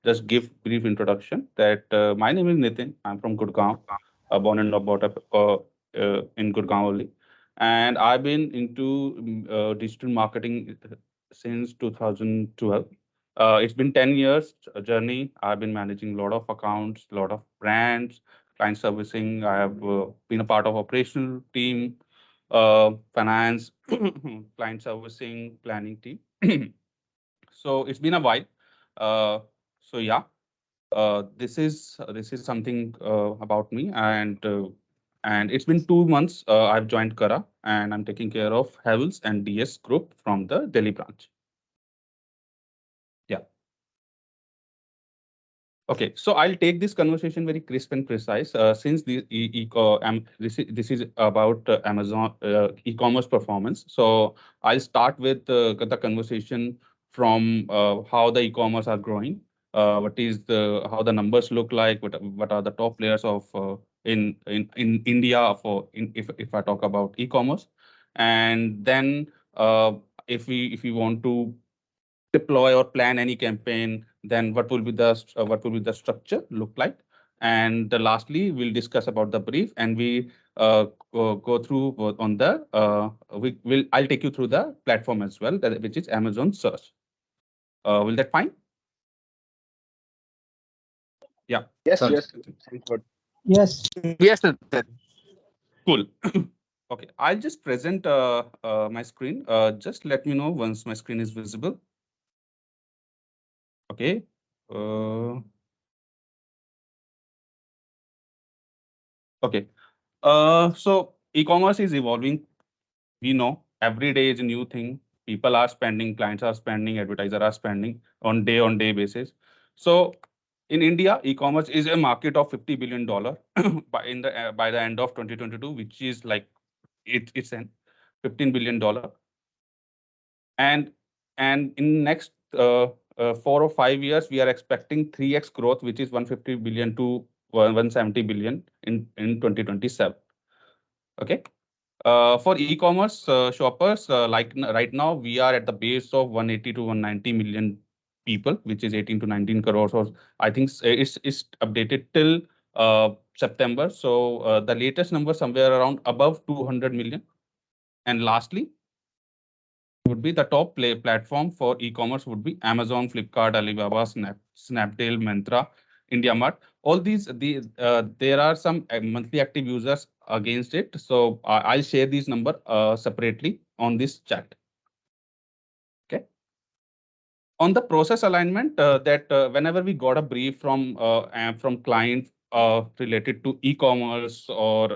just give brief introduction that my name is Nitin. I'm from Gurgaon, born and brought up in Gurgaon only, and I've been into digital marketing since 2012. It's been 10 years journey. I've been managing a lot of accounts, a lot of brands, client servicing. I have been a part of operational team, finance, client servicing, planning team. So it's been a while. Uh, so yeah, this is something about me, and it's been 2 months. I've joined Kara, and I'm taking care of Havels and DS Group from the Delhi branch. Yeah. Okay, so I'll take this conversation very crisp and precise. Since this is about Amazon e-commerce performance, so I'll start with the conversation from how the e-commerce are growing. What is the how the numbers look like? What are the top players of in India for if I talk about e-commerce, and then if we want to deploy or plan any campaign, then what will be the structure look like? And lastly, we'll discuss about the brief, and we go through on the we will I'll take you through the platform as well, which is Amazon Search. Will that fine? Yeah. Yes, Sounds yes, good. sounds good. Yes. Yes, Nitin. Cool. Okay, I'll just present my screen. Just let me know once my screen is visible. Okay. Uh, okay. So e-commerce is evolving. We know every day is a new thing. People are spending, clients are spending, advertisers are spending on day basis. So in India, e-commerce is a market of $50 billion by the end of 2022, which is like it's an $15 billion, and in next 4 or 5 years we are expecting 3x growth, which is 150 billion to 170 billion in 2027. Okay. For e-commerce shoppers, right now, we are at the base of 180 to 190 million people, which is 18 to 19 crores. Or I think it's updated till September. So the latest number somewhere around above 200 million. And lastly, would be the top play platform for e-commerce would be Amazon, Flipkart, Alibaba, Snapdeal, Myntra, IndiaMart. All there are some monthly active users against it. So I'll share these number separately on this chat. Okay. On the process alignment, that whenever we got a brief from client related to e-commerce, or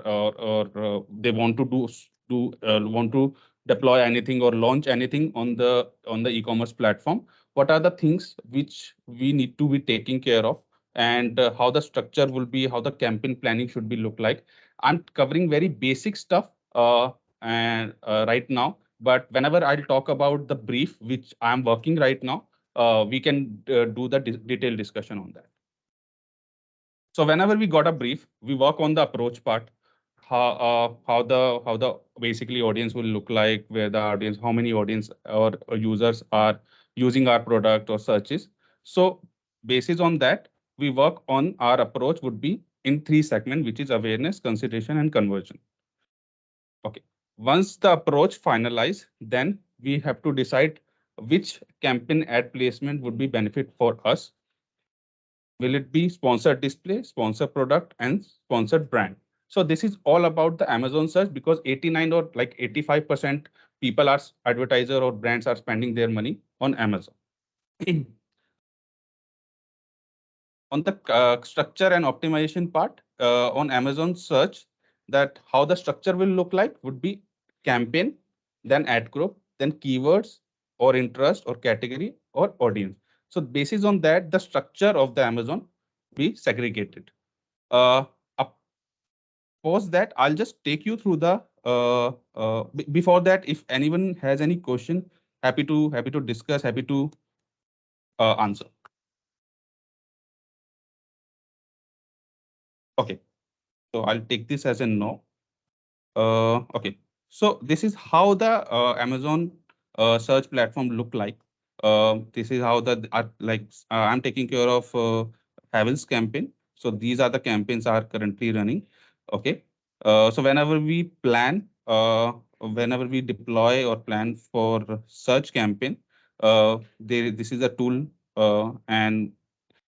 they want to want to deploy anything or launch anything on the e-commerce platform, what are the things which we need to be taking care of, and how the structure will be, how the campaign planning should be look like. I'm covering very basic stuff and right now, but whenever I'll talk about the brief which I'm working right now, we can do the detailed discussion on that. So whenever we got a brief, we work on the approach part, how the basically audience will look like, where the audience, how many audience or users are using our product or searches. So basis on that, we work on our approach would be in three segments, which is awareness, consideration, and conversion. Okay. Once the approach finalized, then we have to decide which campaign ad placement would be benefit for us. Will it be sponsored display, sponsored product, and sponsored brand? So this is all about the Amazon search, because 89 or like 85% people are advertiser or brands are spending their money on Amazon. On the structure and optimization part on Amazon search, that how the structure will look like would be campaign, then ad group, then keywords or interest or category or audience. So basis on that, the structure of the Amazon be segregated. Uh, up- Post that, I'll just take you through the before that, if anyone has any question, happy to discuss, happy to answer. Okay, so I'll take this as a no. Okay, so this is how the Amazon search platform look like. This is how the I'm taking care of Havells campaign. So these are the campaigns are currently running. Okay. So whenever we deploy or plan for search campaign, this is a tool, and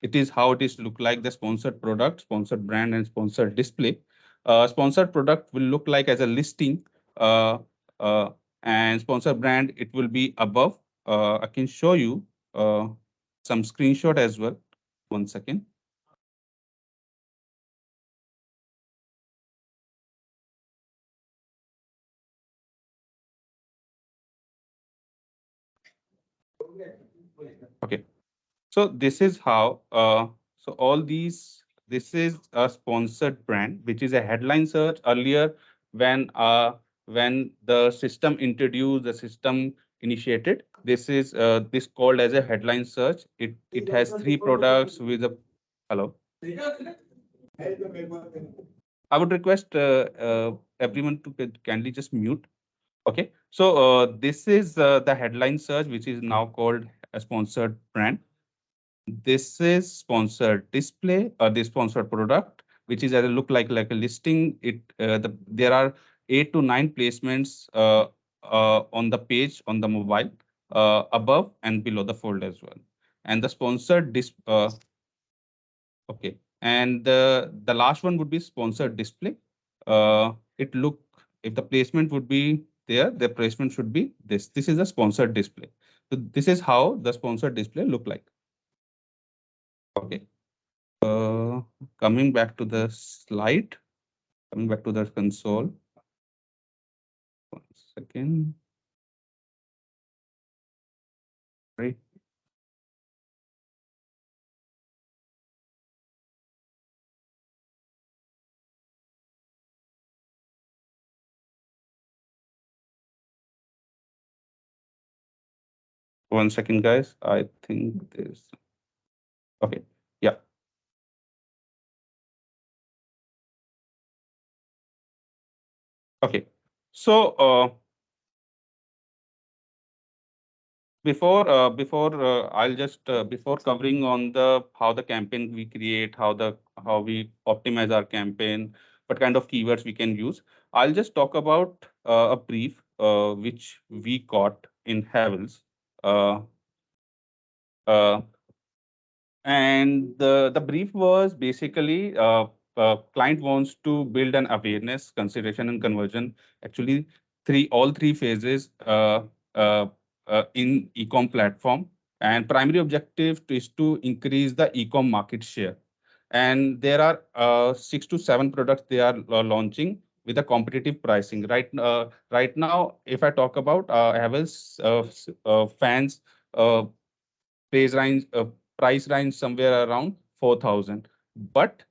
it is how it is look like the sponsored product, sponsored brand, and sponsored display. Sponsored product will look like as a listing, uh, uh, and sponsored brand it will be above. I can show you uh, some screenshot as well. One second. Okay. So this is how. So all these. This is a sponsored brand, which is a headline search. Earlier, when the system introduced, the system initiated. This called as a headline search. It has three products with a. Hello. I would request everyone to kindly just mute. Okay. So this is the headline search, which is now called a sponsored brand. This is sponsored display or the sponsored product, which is as a look like a listing. There are 8 to 9 placements on the page on the mobile, above and below the fold as well. And the sponsored okay, and the last one would be sponsored display. It look if the placement would be there, the placement should be this. This is a sponsored display. So this is how the sponsored display look like. Okay. Uh, Coming back to the slide, coming back to the console. One second. Right. One second, guys. I think there's okay. Yeah. Okay. So before I'll just before covering on the how the campaign we create, how we optimize our campaign, what kind of keywords we can use. I'll just talk about a brief which we got in Havels. Uh, uh, And the brief was basically client wants to build an awareness, consideration, and conversion. Actually, all three phases uh, in ecom platform. And primary objective is to increase the ecom market share. And there are 6 to 7 products they are launching with a competitive pricing. Right now, if I talk about Havells fans. Price range somewhere around 4,000. But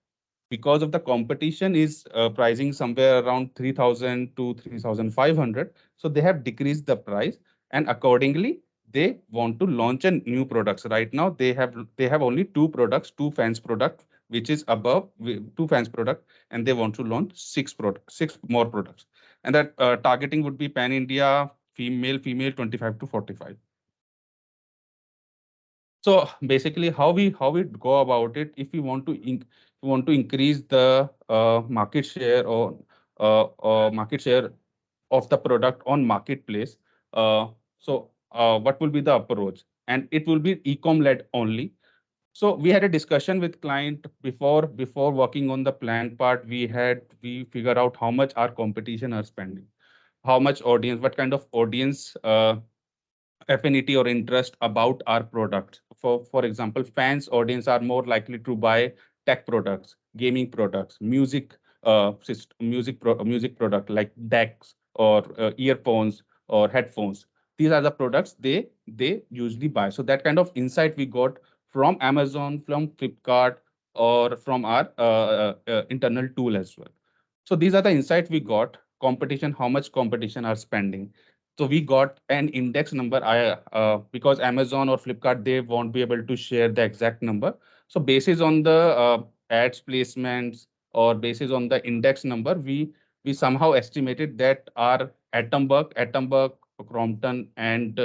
because of the competition is pricing somewhere around 3,000 to 3,500, so they have decreased the price, and accordingly they want to launch a new products. Right now they have only two products, two fans product, which is two fans product, and they want to launch six more products, and that targeting would be pan India, female 25 to 45. So basically, how we go about it, if we want to increase the market share or market share of the product on marketplace, what will be the approach? And it will be e-com led only. So we had a discussion with client before working on the plan part. We figure out how much our competition are spending, how much audience, what kind of audience affinity or interest about our product. For example, fans audience are more likely to buy tech products, gaming products, music product like decks or earphones or headphones. These are the products they usually buy. So that kind of insight we got from Amazon, from Flipkart, or from our internal tool as well. So these are the insights we got. Competition, how much competition are spending. So we got an index number. Because Amazon or Flipkart, they won't be able to share the exact number. So basis on the ads placements or basis on the index number, we somehow estimated that our Atomberg, Crompton, and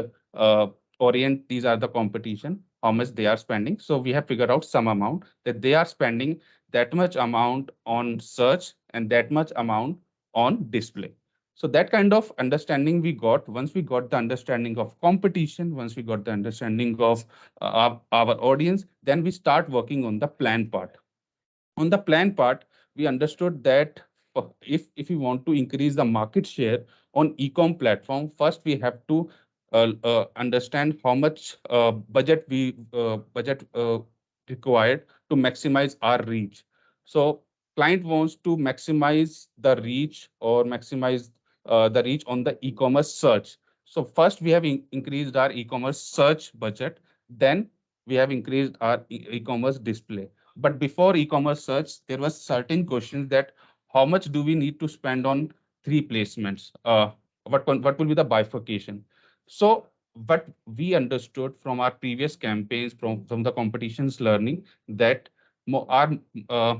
orient, these are the competition, how much they are spending. So we have figured out some amount that they are spending that much amount on search and that much amount on display. So that kind of understanding we got. Once we got the understanding of competition, once we got the understanding of our audience, then we start working on the plan part. On the plan part, we understood that if we want to increase the market share on e-com platform, first we have to understand how much budget required to maximize our reach. So client wants to maximize the reach or maximize the reach on the e-commerce search. So first we have increased our e-commerce search budget, then we have increased our e-commerce display. But before e-commerce search, there was certain questions that how much do we need to spend on three placements? What will be the bifurcation? So what we understood from our previous campaigns, from the competitions learning, that our uh,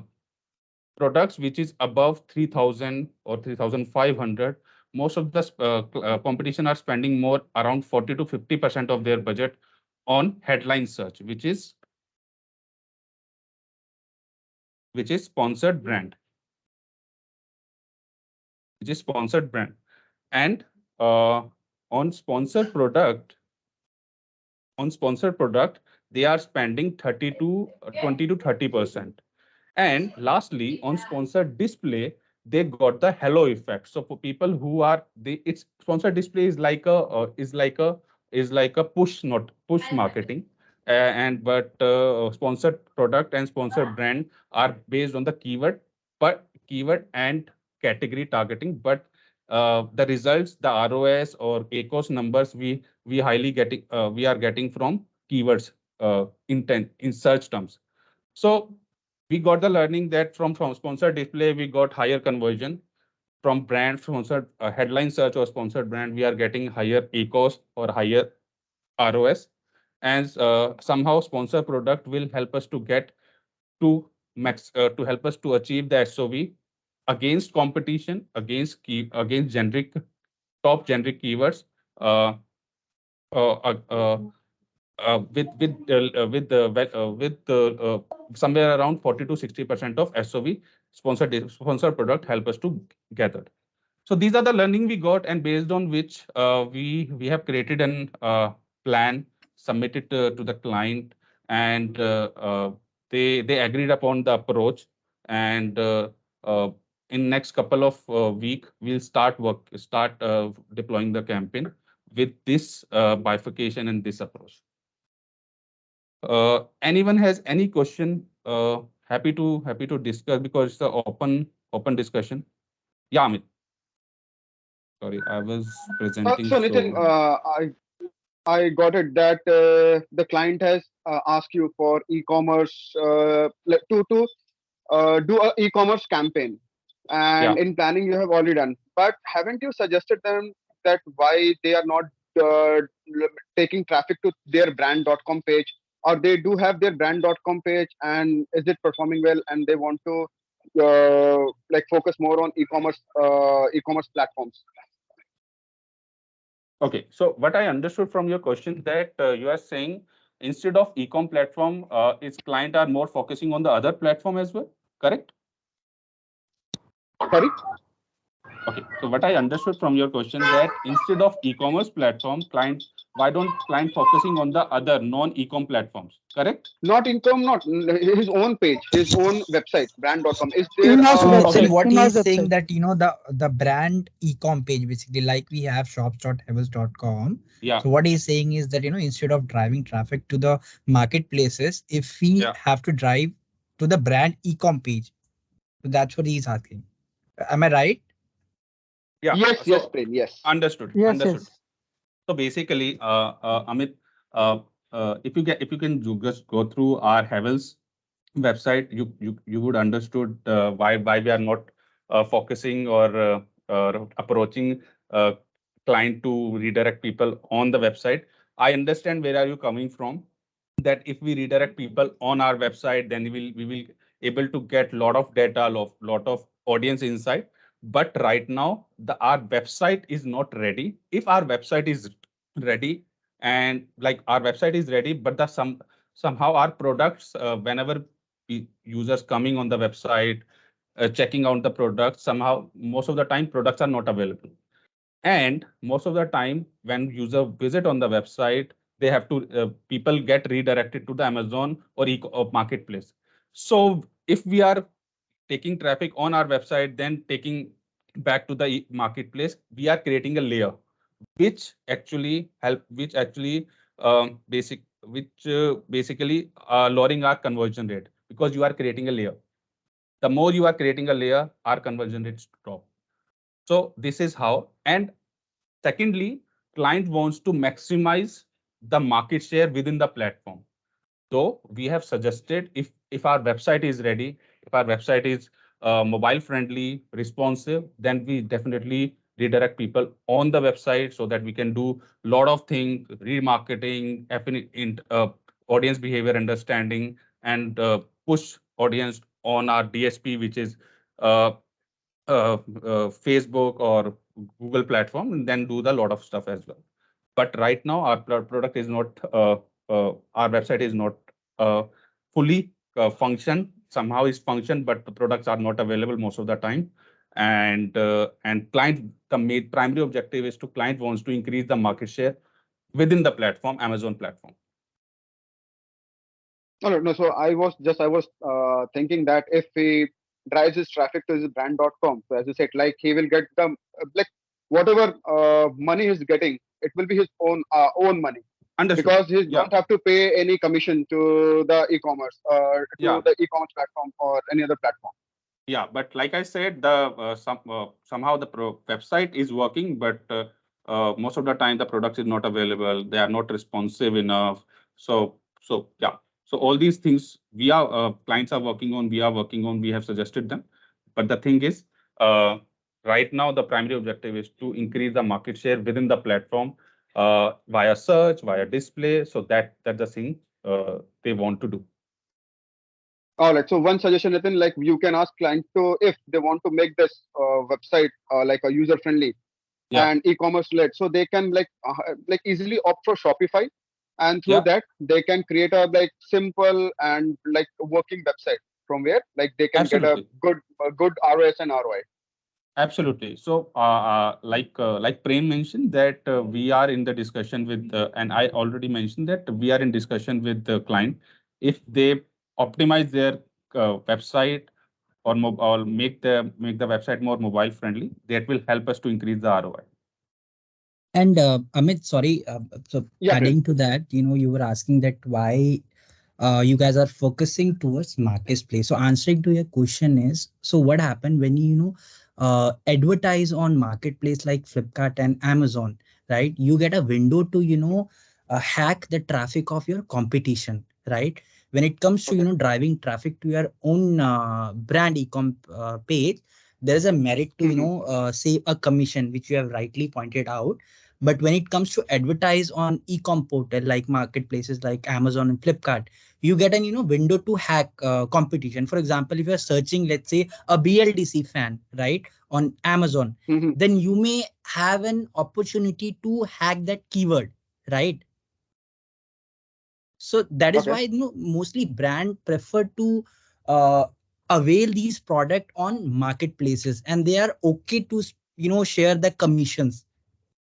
products which is above 3,000 or 3,500, most of the competition are spending more, around 40 to 50% of their budget on headline search, which is sponsored brand, and uh, on sponsored product, they are spending 30 to 20 to 30%. And lastly, on sponsored display, they got the halo effect. So for people who are it's sponsored display is like a push, not push marketing. And but sponsored product and sponsored brand are based on the keyword and category targeting. But the results, the ROS or ACOS numbers, we are getting from keywords, intent in search terms. So we got the learning that from sponsored display, we got higher conversion. From brand sponsored headline search or sponsored brand, we are getting higher ACOS or higher ROS. And somehow sponsored product will help us to get to help us to achieve the SOV against competition, against generic top generic keywords, uh, uh, uh, uh, with somewhere around 40 to 60% of SOV sponsored product help us to gather. So these are the learning we got, and based on which we have created an plan, submitted to the client, and they agreed upon the approach. And uh, in next couple of week, we'll start deploying the campaign with this bifurcation and this approach. Anyone has any question? Happy to discuss, because it's an open discussion. Yeah, Amit. Sorry, I was presenting. So Nitin, So I got it that the client has asked you for e-commerce to do a e-commerce campaign, and yeah, in planning you have already done. But haven't you suggested them that why they are not uh, taking traffic to their brand.com page, or they do have their brand.com page and is it performing well, and they want to like focus more on e-commerce platforms? okay. So what I understood from your question, that you are saying instead of e-com platform, its client are more focusing on the other platform as well. Correct? Sorry. Okay. So what I understood from your question, that instead of e-commerce platform, why don't client focusing on the other non-e-com platforms? Correct? Not income, not his own page, his own website, brand.com. Is there In-house So Nitin, website, Okay. what in-house he's saying website. that the brand e-com page, basically like we have shops.havels.com. Yeah. So what he's saying is that instead of driving traffic to the marketplaces, if we Yeah. have to drive to the brand e-com page, so that's what he's asking. Am I right? Yeah. yes, yes, So Prem, yes. understood. Yes, Understood. yes. So basically, Amit, uh, if you can just go through our Havels website, you would understood why we are not focusing or approaching uh, client to redirect people on the website. I understand where are you coming from. That if we redirect people on our website, then we will able to get lot of data, lot of audience insight. But right now, our website is not ready. If our website is ready, and like our website is ready, but the somehow our products, whenever users coming on the website, checking out the products, somehow most of the time products are not available. And most of the time when user visit on the website, they have to people get redirected to the Amazon or marketplace. So if we are taking traffic on our website, then taking back to the marketplace, we are creating a layer which actually basically lowering our conversion rate, because you are creating a layer. The more you are creating a layer, our conversion rates drop. So this is how. And secondly, client wants to maximize the market share within the platform. So we have suggested, if our website is ready, if our website is mobile friendly, responsive, then we definitely redirect people on the website so that we can do a lot of things, remarketing, audience behavior understanding, and push audience on our DSP, which is uh, Facebook or Google platform, and then do the lot of stuff as well. But right now, our product is not, our website is not uh, fully function. Somehow is function, but the products are not available most of the time. And client, the primary objective is to client wants to increase the market share within the platform, Amazon platform. No, no, no. So I was thinking that if he drives his traffic to his brand.com, so as you said, like he will get the like whatever money he's getting, it will be his own money, Understood. because he Yeah. don't have to pay any commission to the e-commerce or to Yeah. the e-commerce platform or any other platform. Yeah, but like I said, the somehow the website is working, but most of the time the products is not available. They are not responsive enough. So yeah. So all these things we are clients are working on. We are working on. We have suggested them, but the thing is, uh, right now the primary objective is to increase the market share within the platform via search, via display. So that's the thing they want to do. All right. So one suggestion, Nitin, like you can ask client to if they want to make this website like a user friendly Yeah. and e-commerce led, so they can like easily opt for Shopify, and through Yeah. that they can create a like simple and like working website from where like they can get Absolutely. a good ROS and ROI. Absolutely. So, like Prem mentioned that we are in the discussion with, and I already mentioned that we are in discussion with the client. If they optimize their website or make the website more mobile friendly, that will help us to increase the ROI. And Amit, sorry, so Yeah, Prem. adding to that, you were asking that why you guys are focusing towards marketplace. So answering to your question is, so what happened when advertise on marketplace like Flipkart and Amazon, right? You get a window to hack the traffic of your competition, right? When it comes to Okay. driving traffic to your own brand ecom page, there is a merit to Hmm. save a commission, which you have rightly pointed out. But when it comes to advertise on e-com portal like marketplaces like Amazon and Flipkart, you get an window to hack competition. For example, if you're searching, let's say, a BLDC fan, right, on Amazon, Hmm. then you may have an opportunity to hack that keyword, right? So that is Okay. why mostly brand prefer to uh, avail these product on marketplaces, and they are okay to share the commissions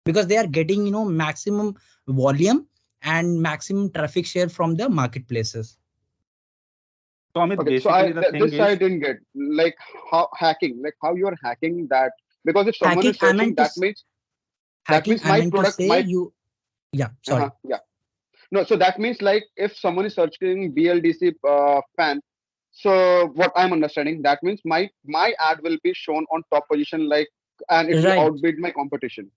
because they are getting maximum volume and maximum traffic share from the marketplaces. So, Amit, Okay. So I basically the thing this I is, didn't get, like how hacking, like how you're hacking that, because if someone Hacking, is searching, that hacking, means I my meant to product say might. you. Yeah, sorry. Yeah. No, so that means like if someone is searching BLDC fan, so what I'm understanding, that means my ad will be shown on top position, like, and it will Right. outbid my competition.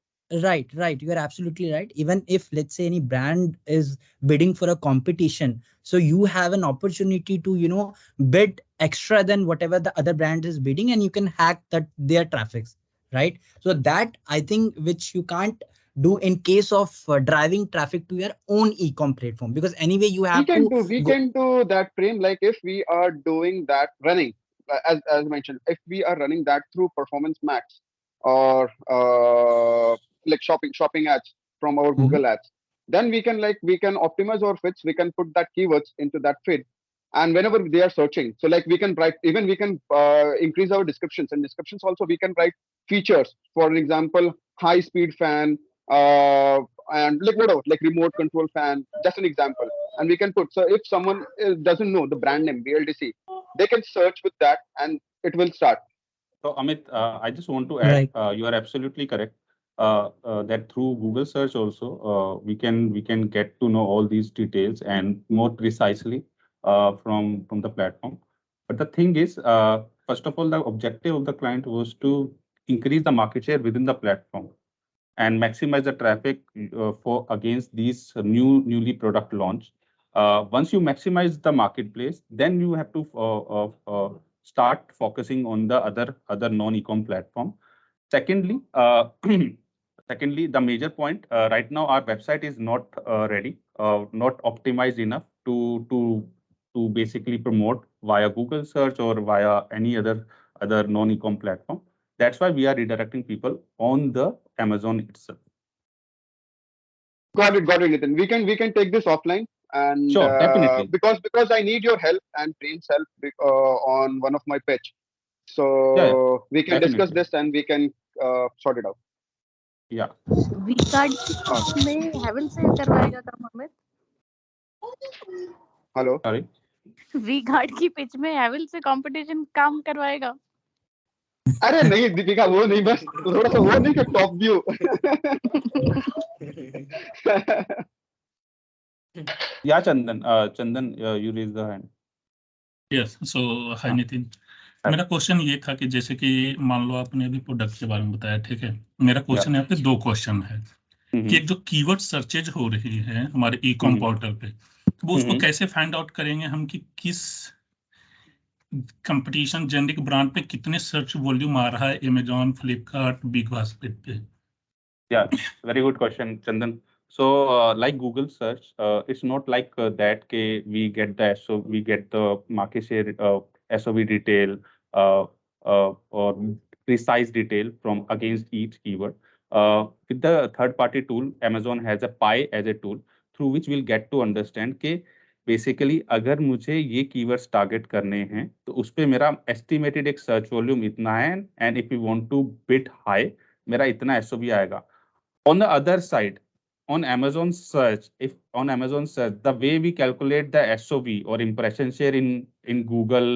Right. You are absolutely right. Even if, let's say, any brand is bidding for a competition, so you have an opportunity to, bid extra than whatever the other brand is bidding, and you can hack that their traffics, right? So that I think which you can't do in case of driving traffic to your own e-com platform, because anyway you We have can to do we go. can do that frame, like if we are doing that running, as mentioned, if we are running that through Performance Max or like shopping ads from our Mhm. Google ads. then we can optimize our feeds. We can put that keywords into that feed, and whenever they are searching, so like we can write, even we can increase our descriptions. And descriptions also we can write features, for example, high speed fan, and like whatever, like remote control fan, just an example. And we can put, so if someone doesn't know the brand name BLDC, they can search with that and it will start. So Amit, I just want to add, Right. you are absolutely correct. That through Google search also, we can get to know all these details and more precisely from the platform. But the thing is, first of all, the objective of the client was to increase the market share within the platform and maximize the traffic for against these newly product launch. Once you maximize the marketplace, then you have to start focusing on the other non-ecom platform. Secondly, secondly, the major point right now our website is not ready, not optimized enough to basically promote via Google search or via any other non-ecom platform. That's why we are redirecting people on the Amazon itself. Got it, Nitin. We can take this offline, and Sure, definitely. because I need your help and Preen's help on one of my pitch. Yeah, yeah, So we can discuss definitely. this and we can sort it out. Yeah. V card की Uh, pitch में हेवन से करवाएगा काम Amit. Hello. Sorry. V card की pitch में हेवन से कंपटीशन काम करवाएगा. अरे नहीं दीपिका, वो नहीं, बस थोड़ा सा वो नहीं कि top view. Yeah, Chandan. Chandan, you raise the hand. Yes. So hi हाँ. नितिन, हाँ. मेरा क्वेश्चन ये था कि जैसे कि मान लो आपने अभी प्रोडक्ट के बारे में बताया, ठीक है. मेरा क्वेश्चन है, आपके दो क्वेश्चन है कि एक जो कीवर्ड सर्चेज हो रही है हमारे ई कॉम पोर्टल पे, वो उसको कैसे फाइंड आउट करेंगे हम कि किस कंपटीशन जेनरिक ब्रांड पे कितने सर्च वॉल्यूम आ रहा है अमेजॉन, फ्लिपकार्ट, बिग बास्केट पे. Yeah, very good question, Chandan. So, like Google search, it's not like that. We get the we get the market share, SOV detail, or precise detail from against each keyword. With the third-party tool, Amazon has a pie as a tool through which we'll get to understand कि basically अगर मुझे ये keywords target करने हैं तो उस पे मेरा एस्टिमेटेड एक सर्च वॉल्यूम इतना है, and if you want two bit high मेरा इतना एसओवी आएगा. On the other side, on Amazon search, if on Amazon search, the way we calculate the SOV or impression share in Google,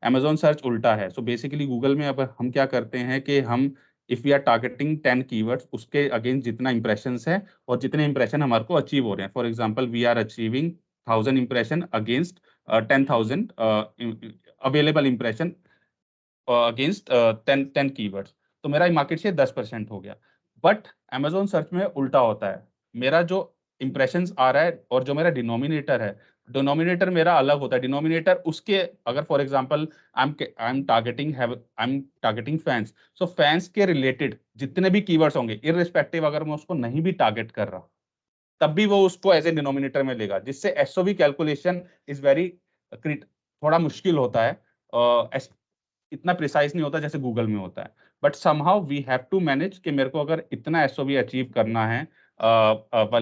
Amazon search उल्टा है. So basically Google में अब हम क्या करते हैं कि हम if we are targeting 10 keywords, उसके against जितना impressions है और जितने impression हमारे को achieve हो रहे हैं. For example, we are achieving 1000 impression against 10,000 available impression against 10 keywords. तो मेरा मार्केट शेयर 10% हो गया. बट Amazon सर्च में उल्टा होता है. मेरा जो इंप्रेशंस आ रहा है और जो मेरा डिनोमिनेटर है, डिनोमिनेटर मेरा अलग होता है. डिनोमिनेटर उसके, अगर for example I am targeting fans, so fans के रिलेटेड जितने भी कीवर्ड्स होंगे, इररिस्पेक्टिव अगर मैं उसको नहीं भी टारगेट कर रहा, तब भी वो उसको एज ए डिनोमिनेटर में लेगा, जिससे एसओवी कैलकुलेशन इज वेरी थोड़ा मुश्किल होता है. इतना प्रिसाइज नहीं होता जैसे गूगल में होता है. But somehow we have to manage कि मेरे को अगर इतना एसओवी अचीव करना है,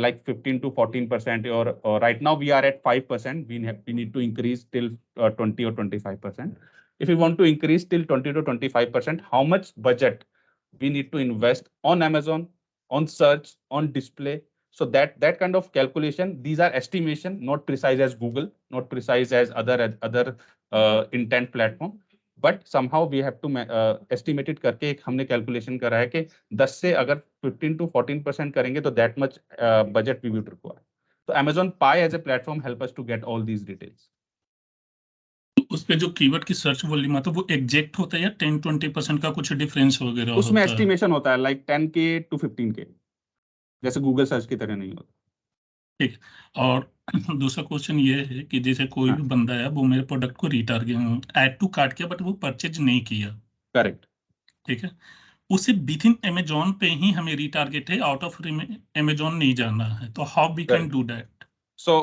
like 15 to 14%, or right now we are at 5%, we need to increase till 20 or 25%. If we want to increase till 20 to 25%, how much budget we need to invest on Amazon, on search, on display? So that kind of calculation, these are estimation, not precise as Google, not precise as other intent platform. But somehow we have to estimated करके एक हमने calculation करा है कि 10 से अगर 15 to 14% करेंगे तो that much budget we would require. तो Amazon Pie as a platform help us to get all these details. उस पे जो कीवर्ड की सर्च वॉल्यूम आता है वो एग्जैक्ट होता है या 10-20% का कुछ डिफरेंस वगैरह उसमें होता है? एस्टिमेशन होता है लाइक 10K to 15K, जैसे गूगल सर्च की तरह नहीं होता. ठीक. और दूसरा क्वेश्चन ये है कि जैसे कोई भी बंदा है, वो मेरे प्रोडक्ट को रिटारगेट ऐड टू कार्ट किया बट वो परचेज नहीं किया, करेक्ट. ठीक है, उसे विद इन अमेजोन पे ही हमें रिटारगेट है, आउट ऑफ अमेजोन नहीं जाना है, तो how we can do that? So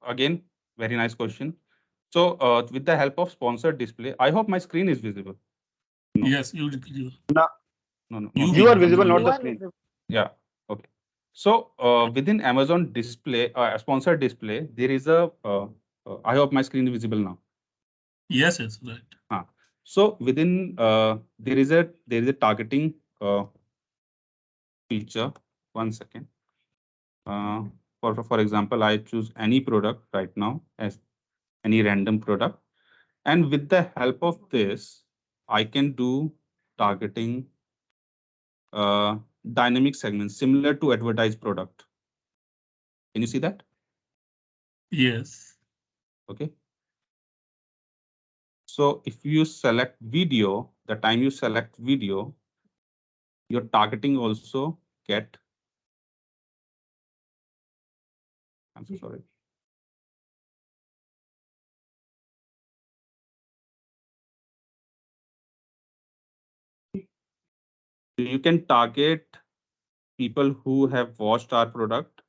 again, very nice question. So with the help of sponsored display, I hope my screen is visible. No. Yes, No, No. you are visible, not You the are screen. visible. Yeah. Okay. So within Amazon display, sponsored display, there is a. I hope my screen is visible now. Yes, right. So within there is a targeting feature. 1 second. For example, I choose any product right now as any random product, and with the help of this, I can do targeting dynamic segments similar to advertised product. Can you see that? Yes. Okay. So if you select video, the time you select video, your targeting also get. I'm so sorry. You can target people who have watched our product,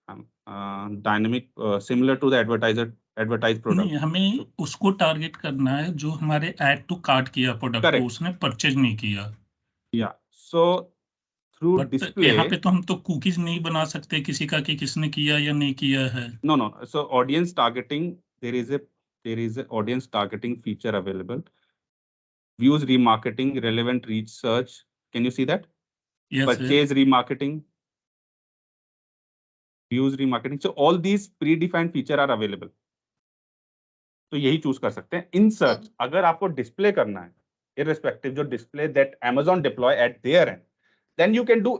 dynamic, similar to the advertised product. नहीं, हमें उसको target करना है जो हमारे add to cart किया product को, उसने परचेज नहीं किया. या सो थ्रू बट डिस्प्ले यहाँ पे तो हम तो कुकीज नहीं बना सकते किसी का कि किसने किया या नहीं किया है. No no so audience targeting there is a audience targeting feature available. Views remarketing, relevant reach search. Can you see that? Yes, Purchase remarketing, views remarketing. So all these predefined feature are available. तो यही choose कर सकते हैं. In search अगर आपको display करना है, irrespective जो display that Amazon deploy at their end, then you can do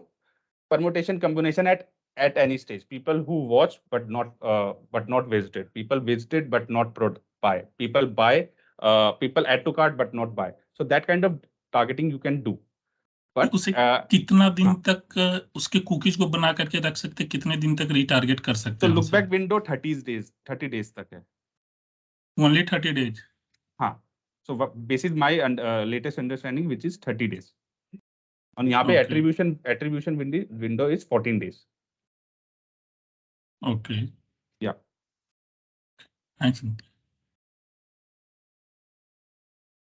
permutation combination at any stage. People who watch but not visited. People visited but not buy. People buy. People add to cart but not buy. So that kind of targeting you can do. But उसे कितना दिन तक उसके cookies को बना करके रख सकते, कितने दिन तक रिटारगेट कर सकते हैं? तो लुक बैक विंडो 30 days तक है. Only 30 days. हाँ. So this is my latest understanding, which is 30 days. और यहाँ पे attribution window is 14 days. Okay. Yeah. Thanks.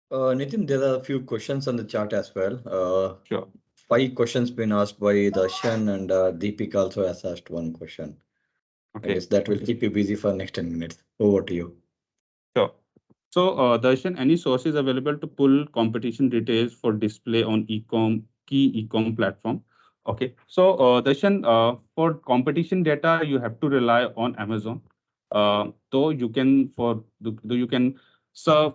Nitin, there are a few questions on the chat as well. Sure. 5 questions been asked by Darshan, and Deepika also has asked 1 question. Okay. I guess that will keep you busy for next 10 minutes. Over to you. Sure. So, Darshan, any sources available to pull competition details for display on key e-com platform? Okay. So, Darshan, for competition data, you have to rely on Amazon. So you can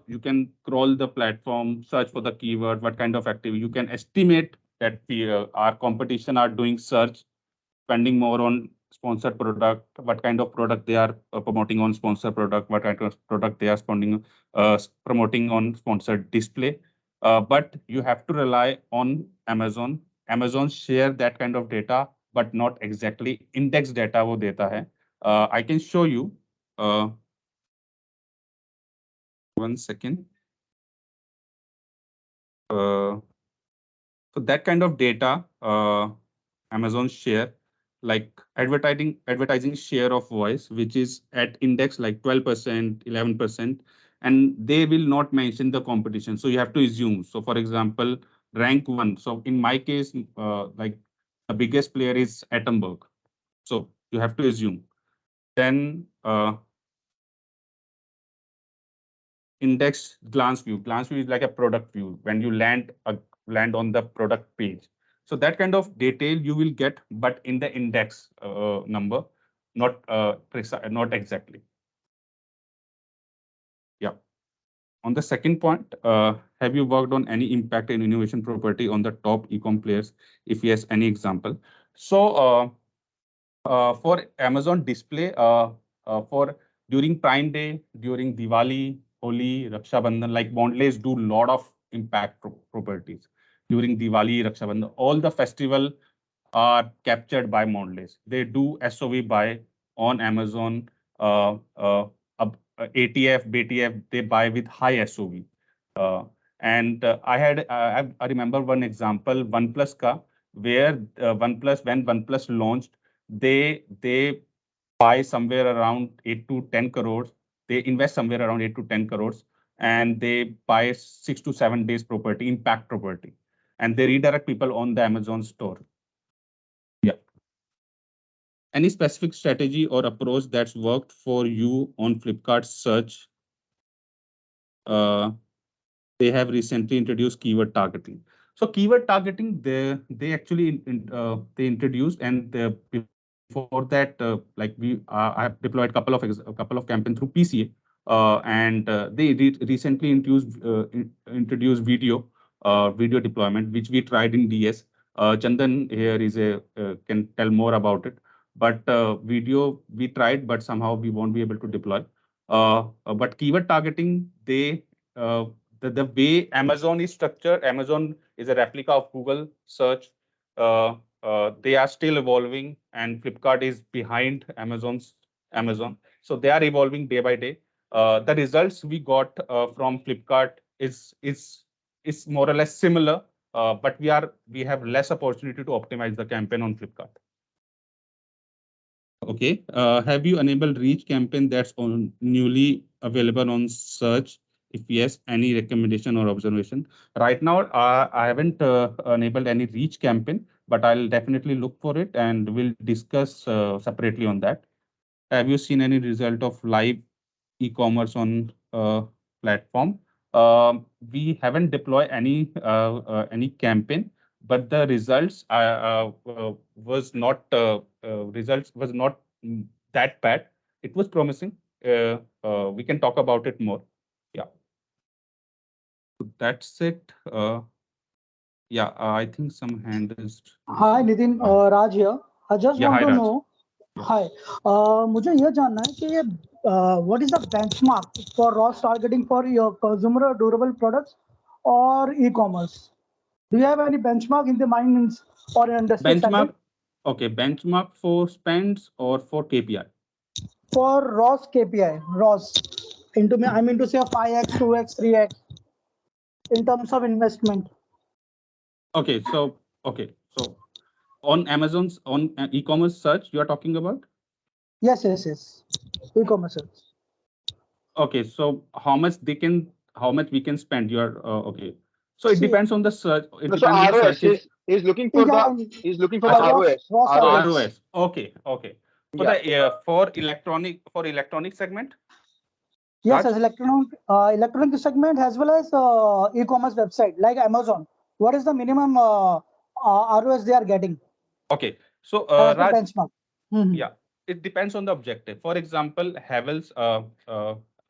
you can crawl the platform, search for the keyword, what kind of activity. You can estimate that our competition are doing search, spending more on sponsored product, what kind of product they are promoting on sponsored product, what kind of product they are promoting on sponsored display. But you have to rely on Amazon. Amazon share that kind of data, but not exactly index data wo deta hai. I can show you. 1 second. So that kind of data Amazon share, like advertising share of voice, which is at index like 12%, 11%, and they will not mention the competition. So you have to assume. So for example, rank 1. So in my case, like the biggest player is Attenborough. So you have to assume. Then index glance view. Glance view is like a product view when you land on the product page. So that kind of detail you will get, but in the index number, not precise, not exactly. Yeah. On the second point, have you worked on any impact and innovation property on the top e-com players? If yes, any example? So for Amazon display, for during Prime Day, during Diwali, Holi, Raksha Bandhan, like Mondelez do lot of impact properties during Diwali, Raksha Bandhan. All the festival are captured by Mondelez. They do SOV buy on Amazon, ATF, BTF, they buy with high SOV. And I remember one example, OnePlus ka, where OnePlus, when OnePlus launched, they buy somewhere around 8 to 10 crores. They invest somewhere around 8 to 10 crores, and they buy 6 to 7 days property, impact property, and they redirect people on the Amazon store. Yeah. Any specific strategy or approach that's worked for you on Flipkart search? Uh, they have recently introduced keyword targeting. So keyword targeting, they actually they introduced, and before that, like I have deployed couple of campaigns through PCA, and they recently introduced video deployment, which we tried in DS. Chandan here is a can tell more about it. But video we tried, but somehow we won't be able to deploy. But keyword targeting, uh, the way Amazon is structured, Amazon is a replica of Google search. Uh, they are still evolving, and Flipkart is behind Amazon. So they are evolving day by day. The results we got from Flipkart is more or less similar, but we have less opportunity to optimize the campaign on Flipkart. Okay. Have you enabled reach campaign that's on newly available on search? If yes, any recommendation or observation? Right now, I haven't enabled any reach campaign, but I'll definitely look for it, and we'll discuss separately on that. Have you seen any result of live e-commerce on platform? We haven't deployed any campaign, but the results results was not that bad. It was promising. We can talk about it more. Yeah. So that's it. Yeah, I think some hand is. Hi Nitin, Raj here. I just Yeah, want hi to Raj. know. Yeah. Hi, मुझे ये जानना है कि ये what is the benchmark for ROS targeting for your consumer durable products or e-commerce? Do you have any benchmark in the mind or industry Benchmark. excited Okay, benchmark for spends or for KPI? for ROS KPI? ROS into me, I mean to say 5x, 2x, 3x in terms of investment. Okay, so on Amazon's on e-commerce search you are talking about? Yes, yes, yes. E-commerce. Okay, so how much we can spend? You're okay. So it See, depends on the search. It No, so depends on the ROS searches. is looking for the yeah, Acha, ROS. ROS ROS. targets. ROS. Okay. For Yeah. the for electronic segment, Yes, Raj. as electronic segment as well as e-commerce website like Amazon. What is the minimum ROS they are getting Okay, so as per Raj. benchmark? Mhm. Yeah, it depends on the objective. For example, Havells,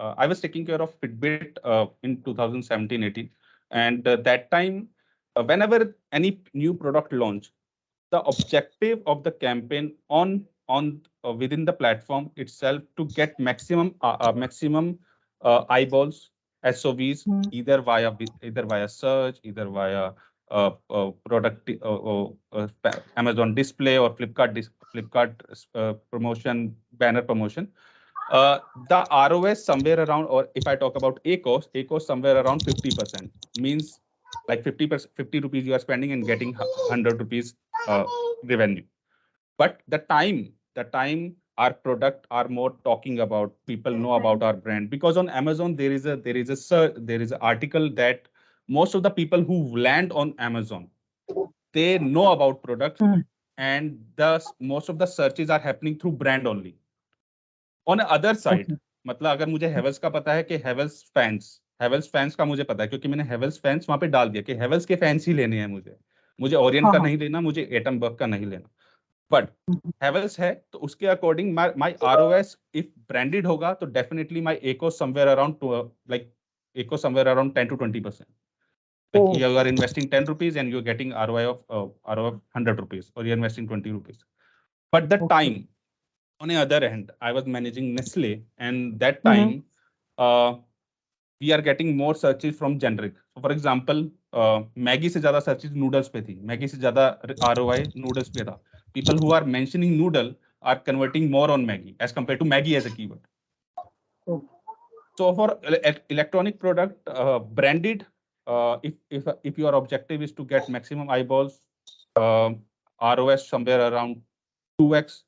I was taking care of Fitbit in 2017-18, and that time, whenever any new product launch, the objective of the campaign on within the platform itself to get maximum eyeballs, SOVs, Mhm. either via search, either via product Amazon display or Flipkart promotion, banner promotion. The ROS somewhere around, or if I talk about ACOS somewhere around 50%, means like 50 rupees you are spending and getting 100 rupees revenue. But the time our product are more talking about, people know about our brand, because on Amazon there is a article that most of the people who land on Amazon, they know about products, Mhm. and most of the searches are happening through brand only. On the other side, Okay. मतलब अगर मुझे हेवल्स का पता है कि Havells fans का मुझे पता है, क्योंकि मैंने हेवल्स फैंस वहां पे डाल दिया कि हेवल्स के फैंस ही लेने हैं मुझे, मुझे ओरियन हाँ का हाँ. नहीं लेना, मुझे एटमबर्ग का नहीं लेना. बट हेवल्स है तो उसके according my ROS if branded होगा तो definitely my echo somewhere around like echo somewhere around 10 to 20%. Like Oh, you are investing 10 rupees and you're getting ROI of 100 rupees, or you're investing 20 rupees. But the okay. time, on the other hand, I was managing Nestle, and that Mhm. time we are getting more searches from generic. So for example, Maggie से ज़्यादा searches noodles पे थी, Maggie से ज़्यादा ROI noodles पे था. People who are mentioning noodle are converting more on Maggie as compared to Maggie as a keyword. Oh, So for electronic product, branded, if your objective is to get maximum eyeballs, uh, ROS somewhere around 2x.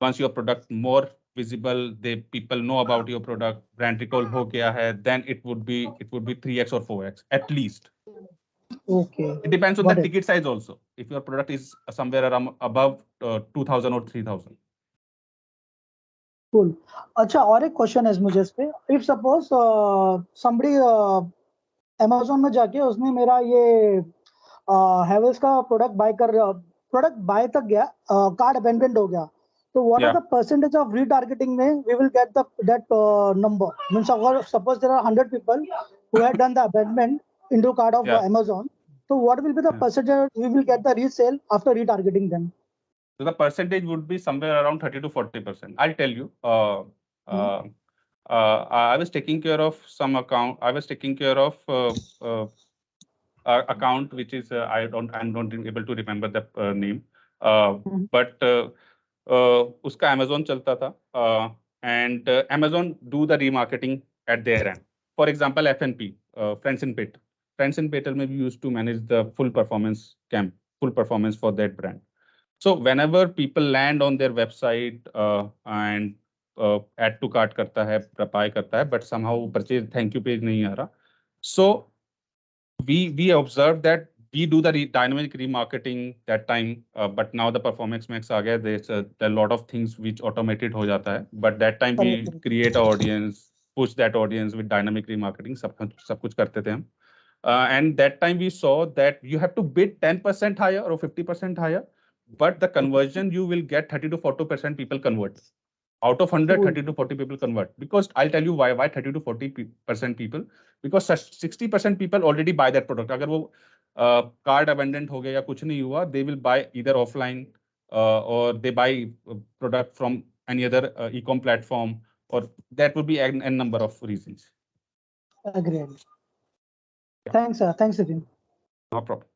Once your product more visible, they people know about your product, brand recall ho gaya hai, then it would be 3x or 4x at least. okay. It depends on the Got it. ticket size also. If your product is somewhere around above 2000 or 3000. Cool. अच्छा, और एक question है मुझे इस पे. If suppose somebody Amazon में जाके उसने मेरा ये हैवेल्स का प्रोडक्ट बाय तक गया, कार्ड अबेंडमेंट हो गया, तो what are Yeah, the percentage of retargeting में we will get that number? Means अगर suppose there are 100 people who had done the abandonment into cart of yeah, Amazon, so what will be the yeah. percentage we will get the resale after retargeting them? So the percentage would be somewhere around 30 to 40%. I'll tell you. Uh, I was taking care of some account. I was taking care of account which is I'm not able to remember the name. But उसका Amazon चलता था, and Amazon do the remarketing at their end. For example, FNP, Friends in Pit. Friends in Petal maybe used to manage the full performance for that brand. So whenever people land on their website and add to cart करता है, reply करता है, but somehow purchase thank you page नहीं आ रहा. So we observed that we do the dynamic remarketing that time, but now the performance max आ गया. There's a lot of things which automated हो जाता है, but that time we Correct. create a audience, push that audience with dynamic remarketing. सब कुछ करते थे हम. And that time we saw that you have to bid 10% higher or 50% higher, but the conversion you will get 30 to 40% people convert. Out of 100, Cool. 30 to 40 people convert. Because I'll tell you why 30 to 40% people, because 60% people already buy that product. अगर वो card abandoned हो गया या कुछ नहीं हुआ, they will buy either offline or they buy product from any other e-com platform, or that would be n number of reasons. Agreed. Yeah. Thanks, sir. Thanks, Nitin. No problem.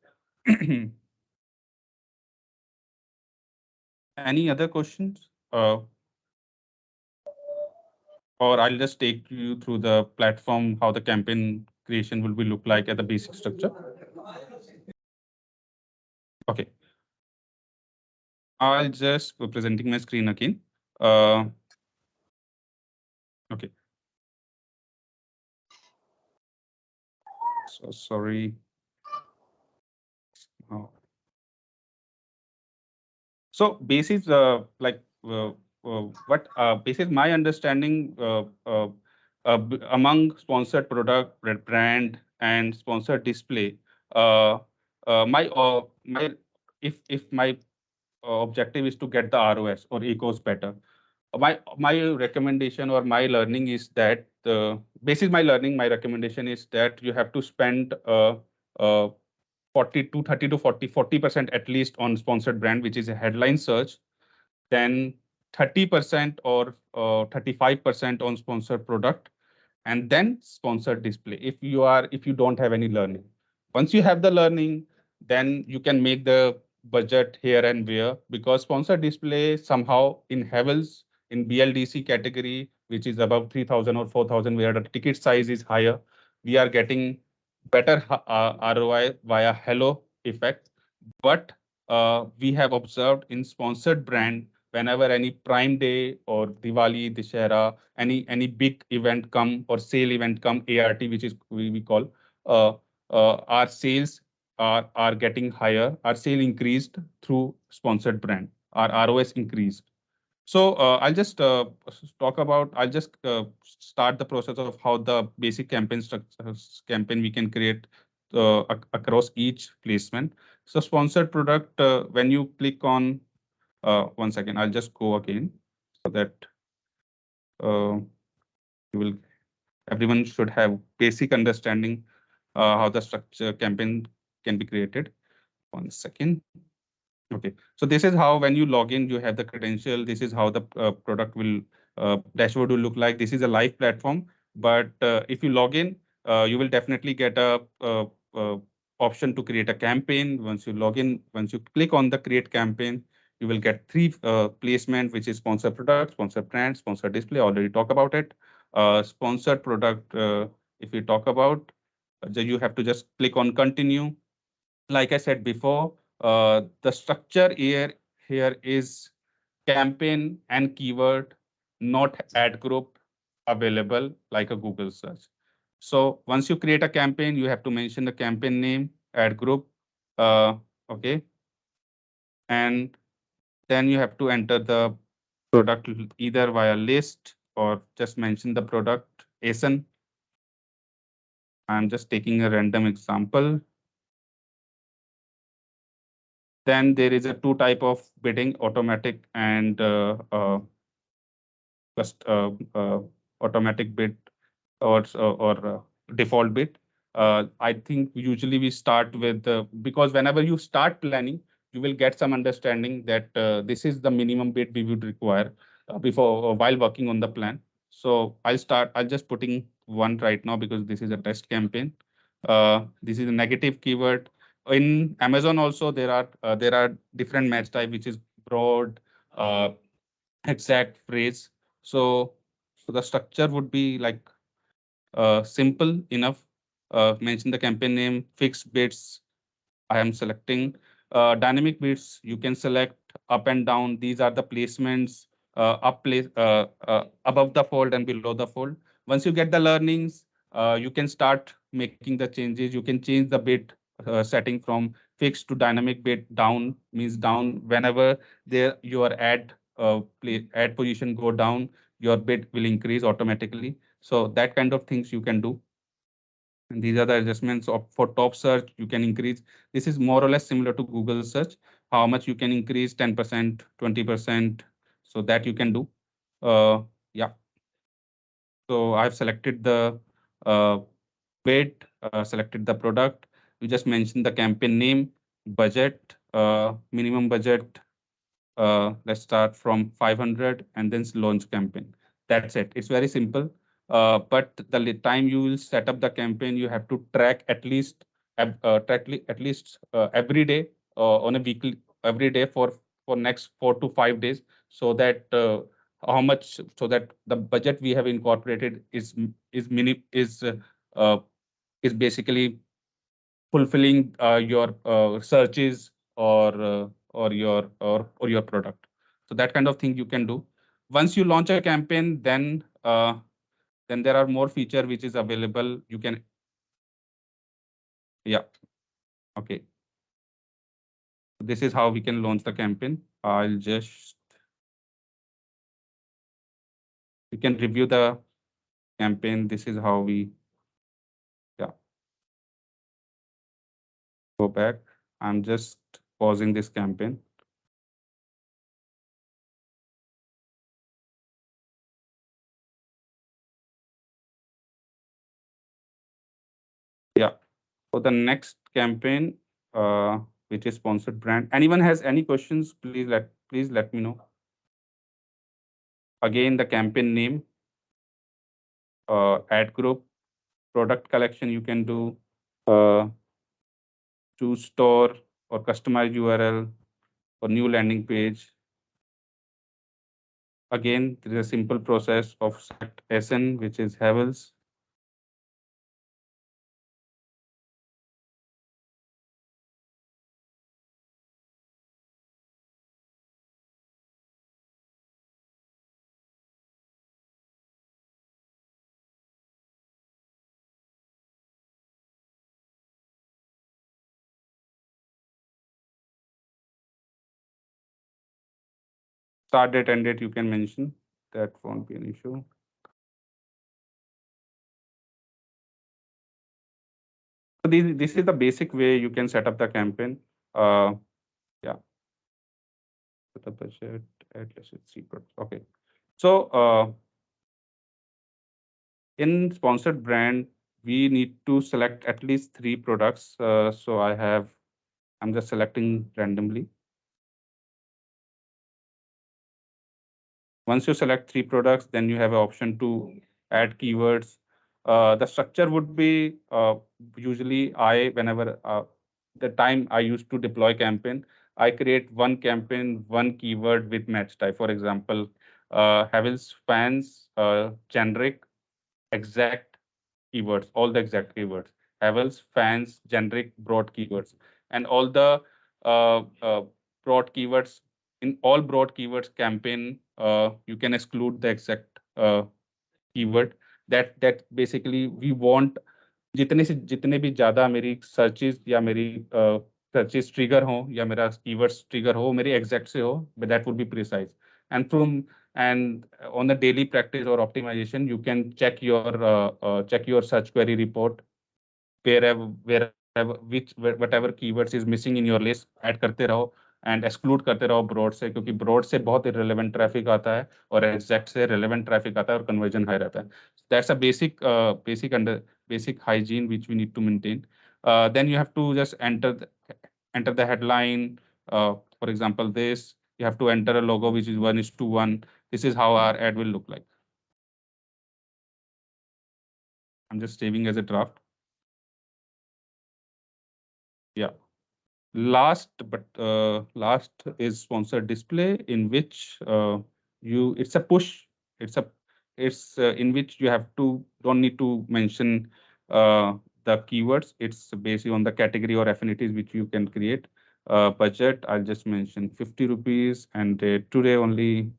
Any other questions? Or I'll just take you through the platform, how the campaign creation will be look like at the basic structure. Okay. I'll just be presenting my screen again. Okay. So sorry. Oh. So basis what basis my understanding among sponsored product, brand, and sponsored display. My if my objective is to get the ROS or ECOS better. My recommendation or my learning is that basis my learning, my recommendation is that you have to spend 40 to 30 to 40% at least on sponsored brand, which is a headline search, then 30% or 35% on sponsored product, and then sponsored display. If you don't have any learning, once you have the learning, then you can make the budget here and there, because sponsored display somehow in Havels in BLDC category, which is above 3,000 or 4,000, where the ticket size is higher, we are getting better ROI via halo effect. But we have observed in sponsored brand, whenever any Prime Day or Diwali, Dashera, any big event come or sale event come, ART, which is we call, our sales are getting higher. Our sale increased through sponsored brand. Our ROS increased. So I'll just I'll just start the process of how the basic campaign we can create across each placement. So sponsored product, when you click on, one second, I'll just go again so that everyone should have basic understanding how the structure campaign can be created. One second. Okay, so this is how when you log in, you have the credential. This is how the product will dashboard will look like. This is a live platform, but if you log in, you will definitely get a option to create a campaign. Once you log in, once you click on the create campaign, you will get three placement, which is sponsored product, sponsored brand, sponsored display. I already talk about it. Sponsored product, if you talk about, you have to just click on continue. Like I said before, the structure here is campaign and keyword, not ad group available like a Google search. So once you create a campaign, you have to mention the campaign name, ad group, okay, and then you have to enter the product either via list or just mention the product ASIN. I'm just taking a random example. Then there is a two type of bidding, automatic and just automatic bid or default bid. I think usually we start with because whenever you start planning, you will get some understanding that this is the minimum bid we would require before while working on the plan. So I'll start. I'll just putting one right now because this is a test campaign. This is a negative keyword. In Amazon also there are different match type, which is broad, uh, exact, phrase. So so the structure would be like simple enough. Mention the campaign name, fixed bids. I am selecting dynamic bids. You can select up and down. These are the placements above the fold and below the fold. Once you get the learnings, you can start making the changes. You can change the bid setting from fixed to dynamic bid. Down means down. Whenever there your ad position go down, your bid will increase automatically. So that kind of things you can do. And these are the adjustments for top search. You can increase. This is more or less similar to Google search. How much you can increase? 10%, 20%. So that you can do. Yeah. So I've selected the uh, bid, selected the product. We just mentioned the campaign name, budget, minimum budget. Let's start from 500 and then launch campaign. That's it. It's very simple. But the time you will set up the campaign, you have to track at least every day on a weekly every day for next 4 to 5 days, so that how much so that the budget we have incorporated is mini uh, is basically fulfilling your searches or your product. So that kind of thing you can do. Once you launch a campaign, then there are more feature which is available. You can yeah okay. This is how we can launch the campaign. I'll just you can review the campaign. This is how we yeah go back. I'm just pausing this campaign. Yeah. For the next campaign, which is sponsored brand. Anyone has any questions? Please let me know. Again, the campaign name, ad group, product collection. You can do choose store or customize URL or new landing page. Again, there is a simple process of select SN, which is Havels. Start date, end date, you can mention. That won't be an issue. So this is the basic way you can set up the campaign. Yeah. Set up budget, at least it's secret. Okay. So in sponsored brand, we need to select at least 3 products. So I'm just selecting randomly. Once you select 3 products, then you have an option to add keywords. The structure would be usually whenever the time I used to deploy campaign, I create one campaign, one keyword with match type. For example, Havells fans, generic, exact keywords, all the exact keywords. Havells fans, generic, broad keywords, and all the uh, uh, broad keywords. In all broad keywords campaign, you can exclude the exact keyword. That basically we want जितने भी ज़्यादा मेरी searches या मेरी searches trigger हो या मेरा keywords trigger हो मेरी एग्जैक्ट से हो, that would be precise. And from And on the daily practice or optimization, you can check your search query report, wherever whatever keywords is missing in your list, add करते रहो and exclude करते रहो broad से, क्योंकि broad से बहुत irrelevant traffic आता है और एग्जैक्ट से relevant ट्रैफिक आता है और कन्वर्जन हाई रहता है. That's a basic hygiene which we need to maintain. Then you have to just enter the headline. For example, this you have to enter a logo which is 1:1. This is how our ad will look like. I'm just saving as a draft. Yeah. Last is sponsored display, in which it's a push. It's a it's in which you have to don't need to mention the keywords. It's based on the category or affinities which you can create. Budget, I'll just mention 50 rupees, and today only.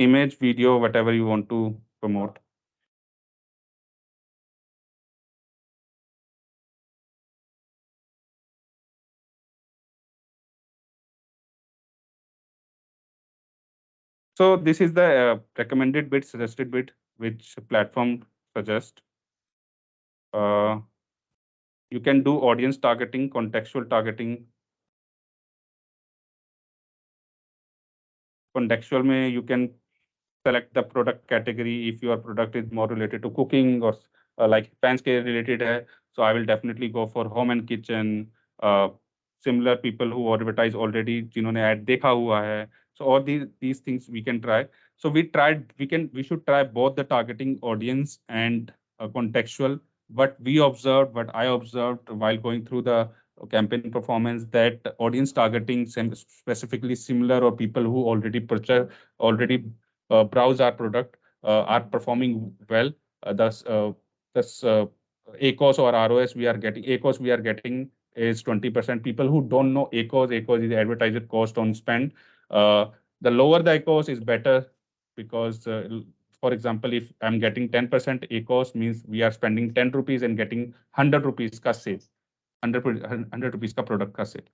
Image, video, whatever you want to promote. So this is the recommended bid, suggested bid, which platform suggest. Uh, you can do audience targeting, contextual targeting. Contextual में you can select the product category. If your product is more related to cooking or like fans के related है, so I will definitely go for home and kitchen. Similar people who advertise already, जिन्होंने ad देखा हुआ है. So all these things we can try. So we should try both the targeting audience and contextual. What I observed while going through the campaign performance, that audience targeting specifically similar or people who already purchase, already browse our product, are performing well. Thus ACOS or ROS we are getting. ACOS we are getting is 20%. People who don't know ACOS is the advertiser cost on spend. The lower the ACOS is better, because for example, if I'm getting 10% ACOS, means we are spending 10 rupees and getting 100 rupees ka sale, 100 rupees ka product ka sale.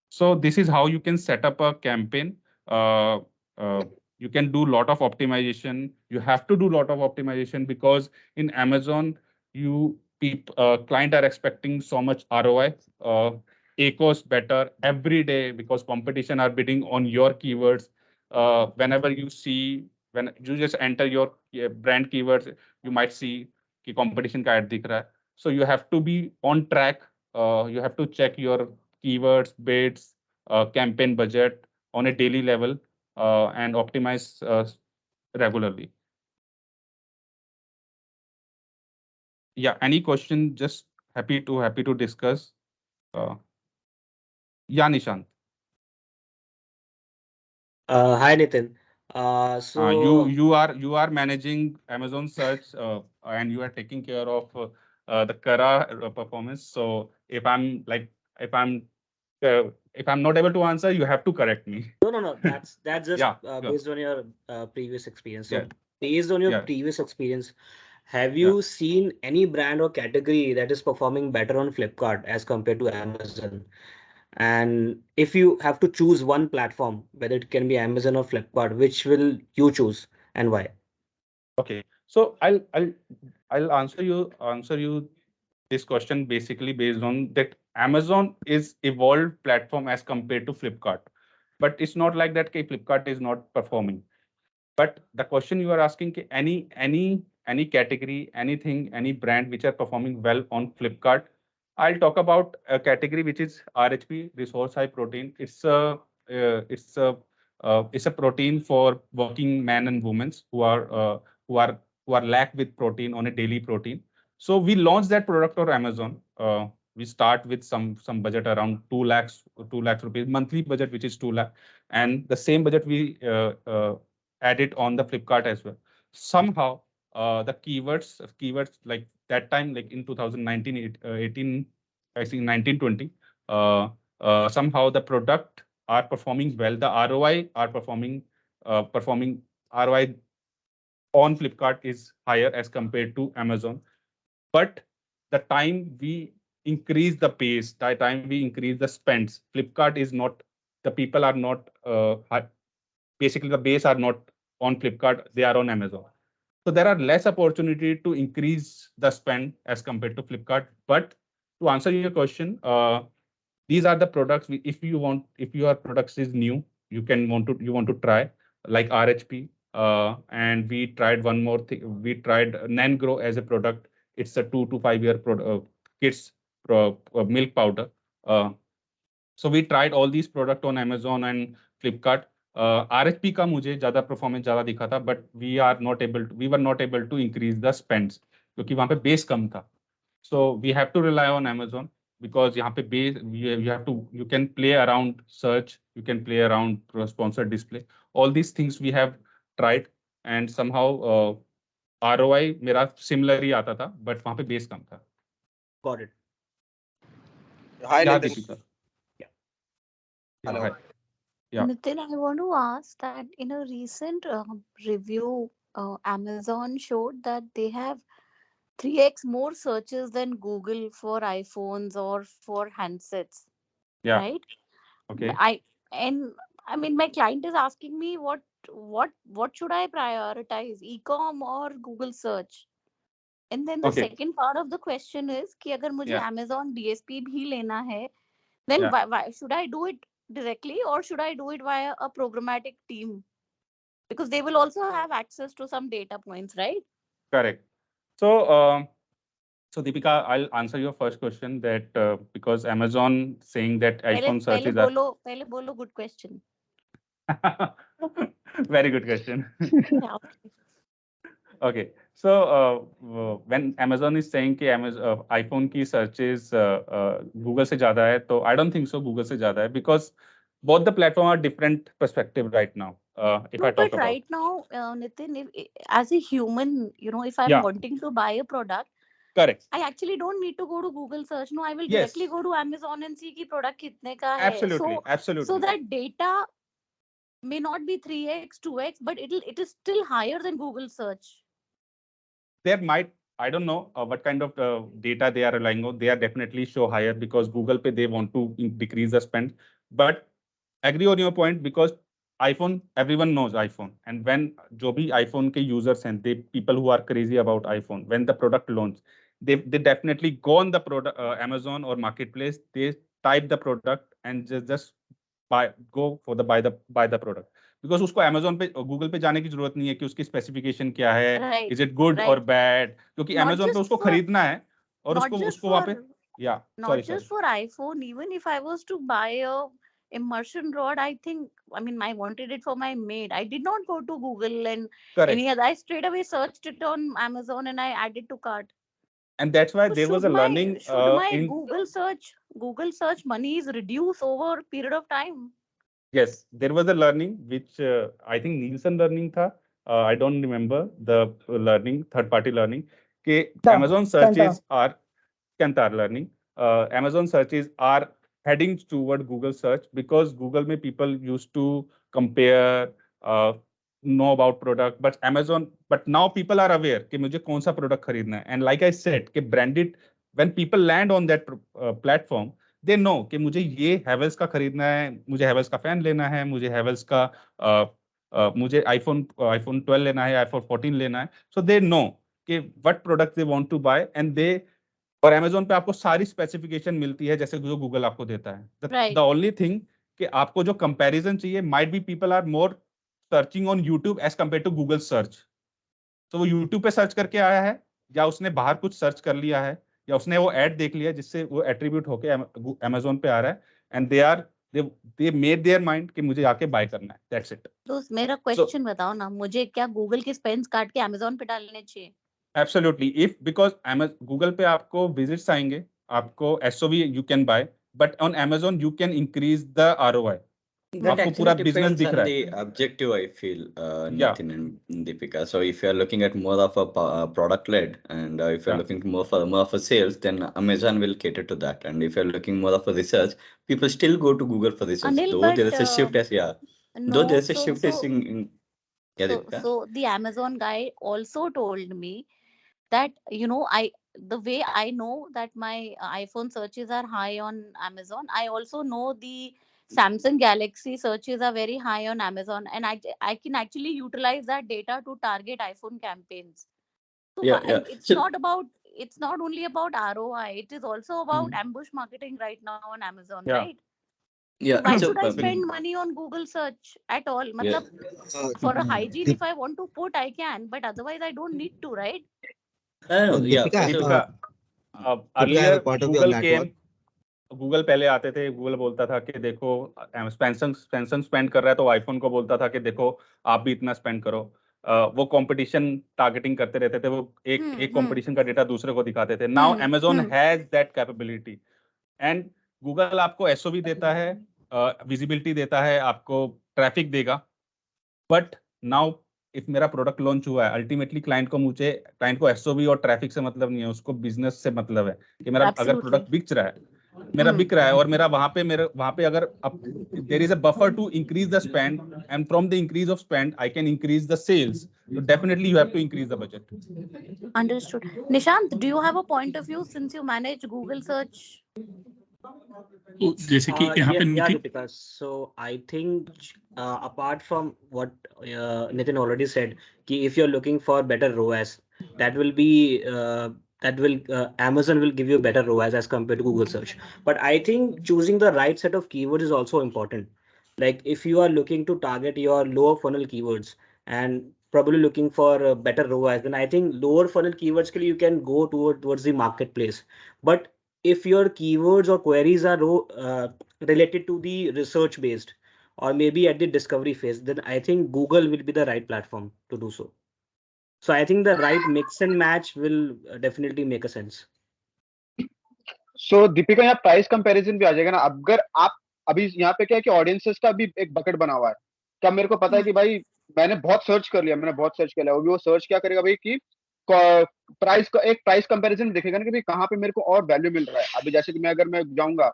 So this is how you can set up a campaign. Uh, you can do lot of optimization. You have to do lot of optimization, because in Amazon, client are expecting so much ROI. ACOS better every day, because competition are bidding on your keywords. Whenever you see, when you just enter your brand keywords, you might see कि competition का ad दिख रहा है. So you have to be on track. You have to check your keywords, bids, campaign budget on a daily level, and optimize regularly. Yeah, any question? Just happy to discuss. Yeah, Nishant. Hi Nitin. You are managing Amazon search, and you are taking care of the Kara performance. So if I'm not able to answer, you have to correct me. No. That's just Yeah, based on your previous experience. So yeah, based on your yeah. previous experience, have Yeah. you seen any brand or category that is performing better on Flipkart as compared to Amazon? And if you have to choose one platform, whether it can be Amazon or Flipkart, which will you choose and why? Okay. So I'll answer you this question basically based on that Amazon is evolved platform as compared to Flipkart. But it's not like that कि Flipkart is not performing. But the question you are asking, कि any category, anything, any brand which are performing well on Flipkart, I'll talk about a category which is RHP, resource high protein. It's a protein for working men and women who are who are lack with protein on a daily protein. So we launched that product on Amazon. We start with some budget around 2 lakhs rupees monthly budget, which is 2 lakh, and the same budget we add it on the Flipkart as well. Somehow, the keywords like that time, like in 2019, 18, I think 1920, somehow the product are performing well. The ROI are performing ROI on Flipkart is higher as compared to Amazon. But the time we increase the pace, the time we increase the spends, Flipkart is not, the people are not, basically the base are not on Flipkart, they are on Amazon. So there are less opportunity to increase the spend as compared to Flipkart. But to answer your question, these are the products if you want, if your products is new, you want to try like RHP. And we tried one more thing. We tried Nan Grow as a product. It's a 2 to 5 year kids milk powder. So we tried all these product on Amazon and Flipkart. RHP का मुझे ज़्यादा performance ज़्यादा दिखा था, but we were not able to increase the spends क्योंकि वहाँ पे base कम था. So we have to rely on Amazon because यहाँ पे base you can play around search, you can play around sponsored display. All these things we have tried and somehow ROI मेरा similar ही आता था, but वहाँ पे base कम था. Got it. Hi, Yeah, Nitin. Deepika. Yeah. Yeah, Hello. hi. Yeah. Nitin, I want to ask that in a recent review, Amazon showed that they have 3x more searches than Google for iPhones or for handsets, Yeah. right? Okay. And I mean, my client is asking me what should I prioritize, ecom or Google search? And then the Okay. second part of the question is कि अगर मुझे Yeah. Amazon DSP भी लेना है, then Yeah. why should I do it directly or should I do it via a programmatic team? Because they will also have access to some data points, right? Correct. So Deepika, I'll answer your first question that because Amazon saying that पहले iPhone search पहले is पहले बोलो good question. very good question. Yeah, okay. Okay, so when Amazon is saying कि iPhone की searches Google से ज़्यादा है, तो I don't think so Google से ज़्यादा है because both the platform are different perspective right now. If No, I talk but about right now, Nitin, as a human, if I'm yeah, wanting to buy a product, correct, I actually don't need to go to Google search. No, I will yes, directly go to Amazon and see कि product कितने का है. absolutely, So absolutely. that data may not be 3x, 2x, but it is still higher than Google search. There might, I don't know what kind of data they are relying on. They are definitely show higher because Google Pay they want to decrease the spend. But agree on your point because iPhone, everyone knows iPhone, and when जो भी iPhone के users हैं, they people who are crazy about iPhone, when the product launch, they definitely go on the product Amazon or marketplace. They type the product and just buy the product. Because उसको Amazon पे Google पे जाने की जरूरत नहीं है कि उसकी स्पेसिफिकेशन क्या है, Right, इज इट गुड और right. बैड, क्योंकि Not अमेजोन पे just उसको for खरीदना है और not उसको just उसको वहां पे for या not sorry just sorry for iPhone. Even if I was to buy a immersion rod, I mean, I wanted it for my maid. I did not go to Google and any correct other. I straight away searched it on Amazon and I added to cart. And that's why So there was a learning should my in Google search money is reduced over a period of time? yes, there was a learning which I think Nielsen learning था, I don't remember the learning, third party learning कि Amazon Penta. searches are Kantar learning. Amazon searches are heading toward Google search because Google में people used to compare, know about product, but now people are aware कि मुझे कौन सा product खरीदना है. And like I said कि branded, when people land on that platform, they know कि मुझे ये Havels का खरीदना है, मुझे Havels का फैन लेना है, मुझे Havels का मुझे iPhone 12 लेना है, iPhone 14 लेना है. So they know कि what product they want to buy and they, और Amazon पे आपको सारी स्पेसिफिकेशन मिलती है जैसे जो गूगल आपको देता है. The Right. ओनली थिंग कि आपको जो कंपैरिजन चाहिए, might be people are more searching on YouTube as compare to Google search. तो वो यूट्यूब पे सर्च करके आया है या उसने बाहर कुछ सर्च कर लिया है या उसने वो एड देख लिया जिससे वो एट्रीब्यूट होके Amazon पे आ रहा है and they made their mind कि मुझे आके बाय करना है. That's it. तो मेरा क्वेश्चन बताओ ना, मुझे क्या गूगल के स्पेंस काट के Amazon पे डालने चाहिए? एब्सोल्युटली, इफ बिकॉज गूगल पे आपको विजिट्स आएंगे, आपको SOV you can buy, but on Amazon you can increase the ROI. That आपको पूरा actually बिजनेस depends दिख on रहा है. the objective, I feel, या Nitin and Deepika. So if you're looking at more of a product led, and if you're या looking more for sales, then Amazon will cater to that. And if you're looking more of a research, people still go to Google for research. Anil, Though but there is a shift as yeah, though no, there is a so shift is in Yeah, So Deepika? so the Amazon guy also told me that, I, the way I know that my iPhone searches are high on Amazon, I also know the Samsung Galaxy searches are very high on Amazon, and I can actually utilize that data to target iPhone campaigns. So Yeah, yeah. and it's So, not about, it's not only about ROI, it is also about mm, ambush marketing right now on Amazon, Yeah. right? So yeah. why So, should I Bill. spend money on Google search at all? yeah. Matlab, for a hygiene, Deep, if I want to put, I can, but otherwise I don't need to, right? Yeah. Deepika, So, Deepika, Deepika, I have earlier a point of view on Google that came, one. Google पहले आते थे, Google बोलता था कि देखो Samsung Samsung spend कर रहा है, तो आईफोन को बोलता था कि देखो आप भी इतना स्पेंड करो। वो कंपटीशन टारगेटिंग करते रहते थे, वो एक Hmm, एक hmm, कंपटीशन का डेटा दूसरे को दिखाते थे। Now hmm, Amazon hmm. Has that capability, and Google आपको एसओवी देता है, विजिबिलिटी देता है, आपको ट्रैफिक देगा, बट नाउ इफ मेरा प्रोडक्ट लॉन्च हुआ है, अल्टीमेटली क्लाइंट को एसओवी और ट्रैफिक से मतलब नहीं है, उसको बिजनेस से मतलब है कि मेरा अगर Absolutely. प्रोडक्ट बिक रहा है, मेरा Hmm. बिक रहा है, और मेरे वहां पे अगर there is a buffer to increase the spend, and from the increase of spend I can increase the sales, तो definitely you have to increase the budget. Understood. Nishant, do you have a point of view since you manage Google search? तो जैसे कि यहाँ पे Yeah, Nitin, Deepika. So I think apart from what Nitin already said, ki if you're looking for better ROAS, that will be Amazon will give you better ROAS as compared to Google search. But I think choosing the right set of keywords is also important. Like if you are looking to target your lower funnel keywords and probably looking for better ROAS, then I think lower funnel keywords you can go towards the marketplace. But if your keywords or queries are related to the research based or maybe at the discovery phase, then I think Google will be the right platform to do so. So I think the right mix and match will definitely make a sense. सो दीपिका, यहाँ price comparison भी आ जाएगा ना। अगर आप अभी यहाँ पे क्या है कि ऑडियंसेस का भी एक बकेट बना हुआ है। क्या मेरे को पता है Hmm. कि भाई मैंने बहुत सर्च कर लिया, मैंने बहुत सर्च कर लिया, वो सर्च क्या करेगा भाई कि प्राइस का एक प्राइस कंपैरिजन देखेगा ना कि भाई कहाँ पे मेरे को और वैल्यू मिल रहा है। अभी जैसे कि मैं जाऊंगा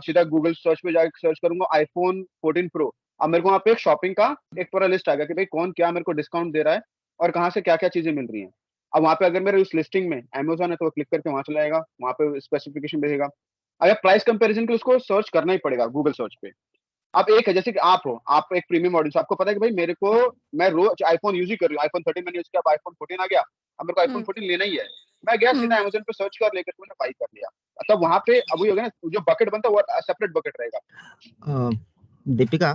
सीधा गूगल सर्च पे जाकर सर्च करूंगा आईफोन 14 प्रो, अब मेरे को वहाँ पे एक शॉपिंग का एक पूरा लिस्ट आ गया कि भाई कौन क्या मेरे को डिस्काउंट दे रहा है और कहाँ से क्या क्या चीजें मिल रही हैं। अब वहाँ पे अगर मेरे उस लिस्टिंग में अमेजोन है तो वो क्लिक करके वहां चला जाएगा, वहाँ पे स्पेसिफिकेशन देखेगा। अगर प्राइस कंपैरिजन के लिए उसको सर्च करना ही पड़ेगा गूगल सर्च पे। अब एक है जैसे कि आप हो, आप एक प्रीमियम ऑडियंस, आपको पता है कि भाई मेरे को, मैं रोज आईफोन यूज ही कर रही हूँ, आईफोन 13 मैंने यूज किया, अब आईफोन 14 आ गया, अब मेरे को आईफोन Hmm. 14 लेना ही है। मैं गया Hmm. सीधा अमेजोन पे सर्च कर लेकर मैंने बाई कर लिया। तब वहां पे अब वही हो गया ना, जो बकेट बनता है वो सेपरेट बकेट रहेगा। Uh, Deepika,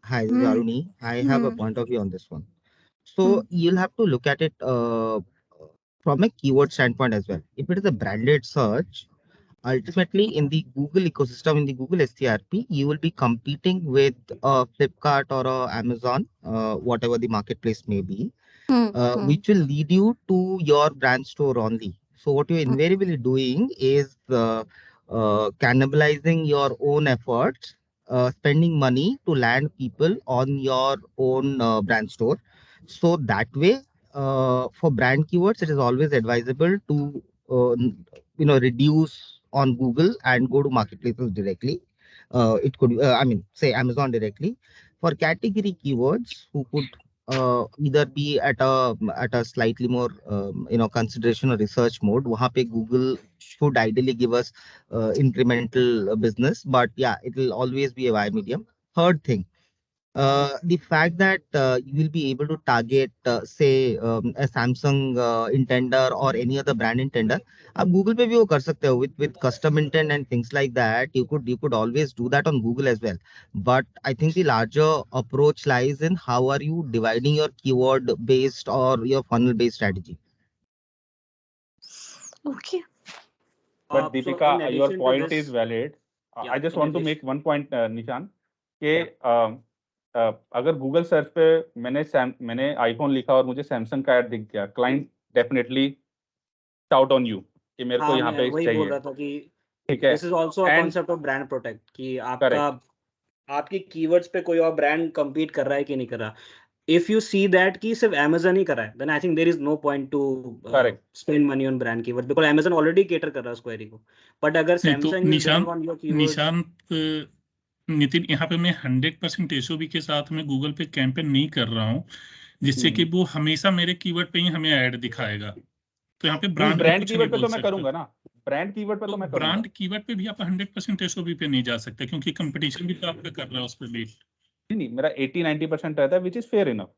hi, this is Hmm. Aruni. I have a Hmm. point of view on this one. Hmm. So you'll have to look at it from a keyword standpoint as well. If it is a branded search, ultimately in the Google ecosystem, in the Google STRP, you will be competing with Flipkart or Amazon, whatever the marketplace may be, Hmm. Hmm. which will lead you to your brand store only. So what you're Hmm. invariably doing is cannibalizing your own efforts, spending money to land people on your own brand store. So that way, for brand keywords, it is always advisable to reduce on Google and go to marketplaces directly. It could, I mean, say Amazon directly. For category keywords, who could either be at a slightly more consideration or research mode, वहाँ पे Google should ideally give us incremental business, but yeah, it will always be a Y medium. Third thing, the fact that you will be able to target, say, a Samsung intender or any other brand intender, आप Google पे भी वो कर सकते हो with custom intent and things like that. You could always do that on Google as well. But I think the larger approach lies in how are you dividing your keyword based or your funnel based strategy. Okay. But So in Deepika, your addition to point is this, valid. yeah, I just in want to addition, make one point, निशान, कि yeah. अगर Google search पे मैंने iPhone लिखा और मुझे Samsung का add दिख गया, client definitely shout on you कि मेरे को हाँ, यहाँ मैं पे वही बोल चाहिए, रहा था कि ठीक है, this is also a and concept of brand protect कि आपका करेक्ट, आपकी कीवर्ड्स पे कोई और ब्रांड compete कर रहा है कि नहीं कर रहा। इफ यू सी दैट कि सिर्फ Amazon ही कर रहा है, then I think there is no point to correct, spend money on brand keyword because Amazon already cater कर रहा है उस क्वेरी को। बट अगर नहीं तो Samsung is bidding on your keywords, Nishant Nitin, यहाँ पे मैं 100% एसओबी के साथ में गूगल पे कैंपेन नहीं कर रहा हूँ, जिससे कि वो हमेशा मेरे कीवर्ड पे ही हमें ऐड दिखाएगा। तो यहाँ पे ब्रांड में ब्रांड कुछ नहीं कीवर्ड पे बोल तो मैं सकते। करूंगा ना, ब्रांड कीवर्ड पे तो मैं करूंगा। ब्रांड कीवर्ड पे भी आप 100% एसओबी पे नहीं जा सकते, क्योंकि कंपटीशन भी तो आपका कर रहा है उस पे भी। नहीं, मेरा 80-90% रहता है, विच इज फेयर इनफ।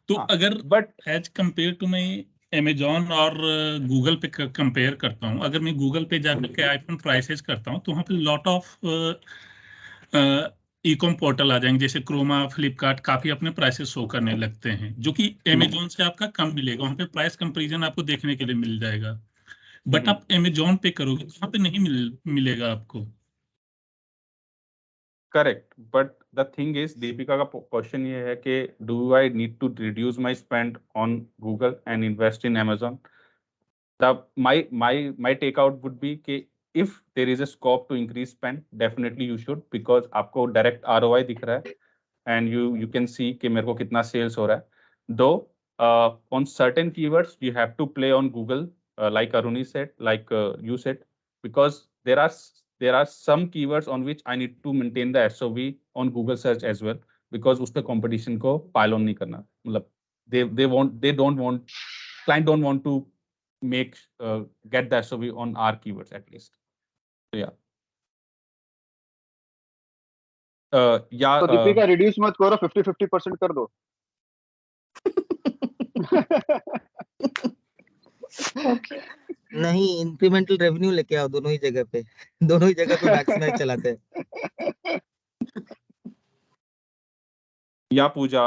तो हाँ, अगर बट एज कंपेयर टू मैं अमेजोन और गूगल पे कंपेयर करता हूँ, अगर मैं गूगल पे जाकर के आईफोन प्राइसेस करता हूँ, तो वहाँ पे lot of e com portal आ जाएंगे, जैसे क्रोमा, फ्लिपकार्ट, काफी अपने प्राइसेस शो करने लगते हैं, जो कि अमेजोन से आपका कम मिलेगा। वहाँ पे प्राइस कंपैरिजन आपको देखने के लिए मिल जाएगा। बट आप अमेजोन पे करोगे, वहाँ पे नहीं मिलेगा आपको। Correct, but the thing is, Deepika का क्वेश्चन ये है कि do I need to reduce my spend on Google and invest in Amazon? My take out would be कि if there is a scope to increase spend, definitely you should, because आपको direct ROI दिख रहा है and you can see कि मेरे को कितना sales हो रहा है. Though on certain keywords you have to play on Google, like Aruni said, like you said, because there are some keywords on which I need to maintain the SOV on Google search as well, because उसपे competition को pile on नहीं करना. मतलब they don't want, client don't want to make get the SOV on our keywords at least. So yeah. तो Deepika reduce मत करो, 50-50% कर दो। Okay. नहीं, इंक्रीमेंटल रेवेन्यू लेके आओ दोनों ही जगह पे, दोनों ही जगह पे मैक्सिमाइज चलाते हैं। Yeah, Pooja,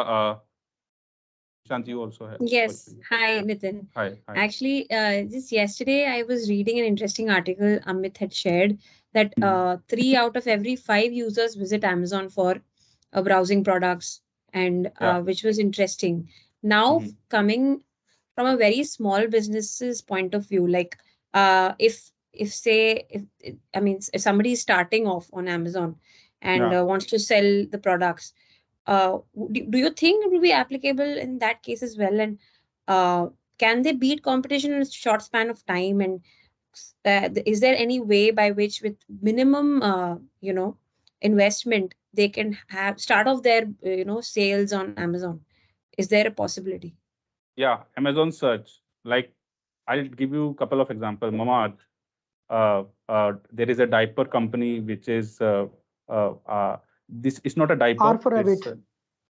Shanti also has. Yes. Hi, Nitin. Hi. Actually, just yesterday I was reading an interesting article Amit had shared that 3 out of every 5 users visit Amazon for browsing products, and which was interesting. Now, coming from a very small business's point of view, like if say if I mean if somebody is starting off on Amazon and wants to sell the products, do you think it will be applicable in that case as well? And can they beat competition in a short span of time? And is there any way by which, with minimum, investment, they can have start off their sales on Amazon? Is there a possibility? Yeah, Amazon search. Like, I'll give you a couple of examples. Mama, there is a diaper company which is this is not a diaper. R for rabbit.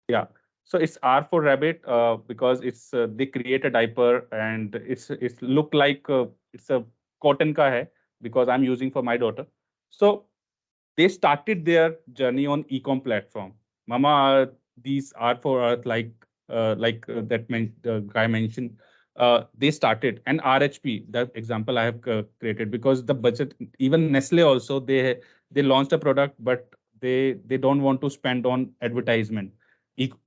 Yeah. So it's R for rabbit because it's they create a diaper and it's look like it's a cotton ka hai, because I'm using for my daughter. So they started their journey on e-com platform. Mama, these are for Earth, like guy mentioned. They started, and RHP, that example I have created, because the budget, even Nestle also, they launched a product, but they don't want to spend on advertisement.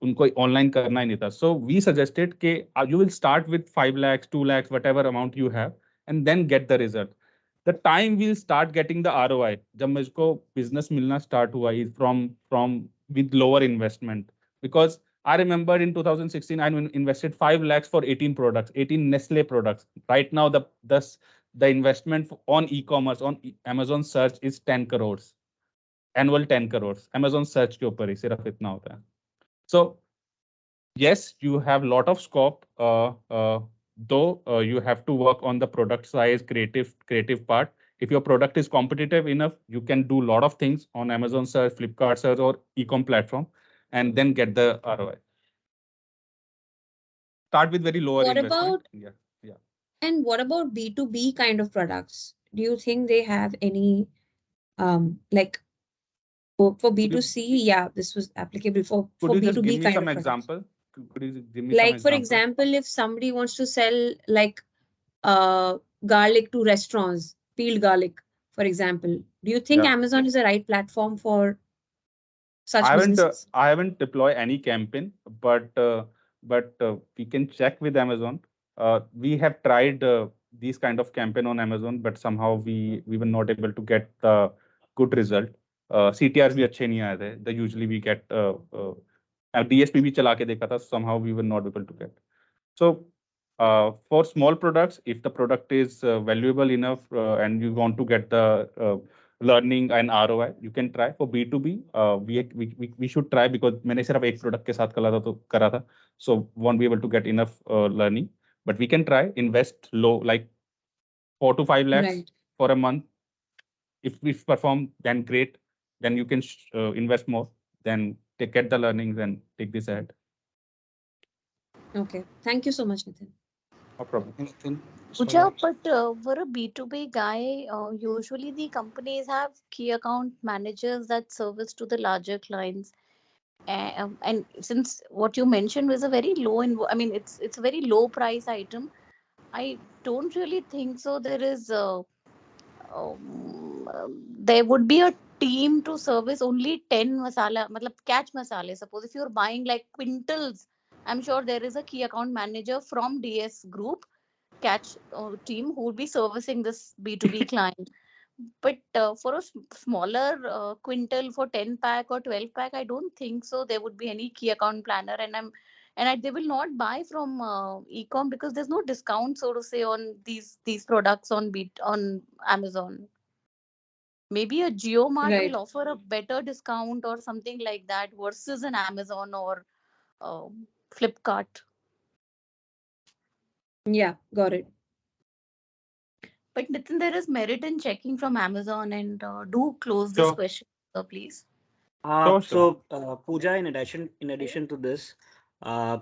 उनको online करना ही नहीं था. So we suggested कि you will start with 5 lakhs, 2 lakhs, whatever amount you have, and then get the result. The time we'll start getting the ROI, जब मुझको business मिलना start हुआ, is from with lower investment. Because I remember in 2016 I invested 5 lakhs for 18 products, 18 Nestle products. Right now the investment on e-commerce on Amazon search is 10 crores, annual 10 crores. Amazon search के ऊपर ही सिर्फ इतना होता है. So yes, you have lot of scope, though you have to work on the product size, creative part. If your product is competitive enough, you can do a lot of things on Amazon search, Flipkart search, or e-com platform, and then get the ROI. Start with very lower What investment. about Yeah. and what about B2B kind of products? Do you think they have any like for B2C? Yeah, this was applicable for Could you just give B2B me kind some of products. example? Could you give me some Like, for example? example, if somebody wants to sell like garlic to restaurants, peeled garlic, for example, do you think Yeah. Amazon is the right platform for such businesses? I haven't deployed any campaign, but we can check with Amazon. We have tried these kind of campaign on Amazon, but somehow we were not able to get the good result. CTRs भी अच्छे नहीं आए थे. The usually we get DSP भी चला के देखा था. Somehow we were not able to get. So for small products, if the product is valuable enough and you want to get the learning and ROI, you can try. For B2B, we should try because मैंने सिर्फ एक product के साथ करा था, so won't be able to get enough learning. But we can try, invest low, like 4 to 5 lakhs Right. for a month. If we perform, then great. Then you can invest more. Then get the learnings and take this ahead. Okay. Thank you so much, Nitin. No problem. Nitin, Puja, but for a B2B guy, usually the companies have key account managers that service to the larger clients. And since what you mentioned was a very low, I mean, it's a very low price item. I don't really think so. There would be a team to service only 10 masala, matlab catch masale. Suppose if you're buying like quintals, I'm sure there is a key account manager from DS Group catch team who would be servicing this B2B client. But for a smaller quintal for 10 pack or 12 pack, I don't think so. There would be any key account planner, they will not buy from ecom because there's no discount, so to say, on these products on Amazon. Maybe a GeoMart will Right. offer a better discount or something like that versus an Amazon or Flipkart. Yeah, got it. But Nitin, there is merit in checking from Amazon, and do close this Sure, question, please. sure. Pooja, in addition to this,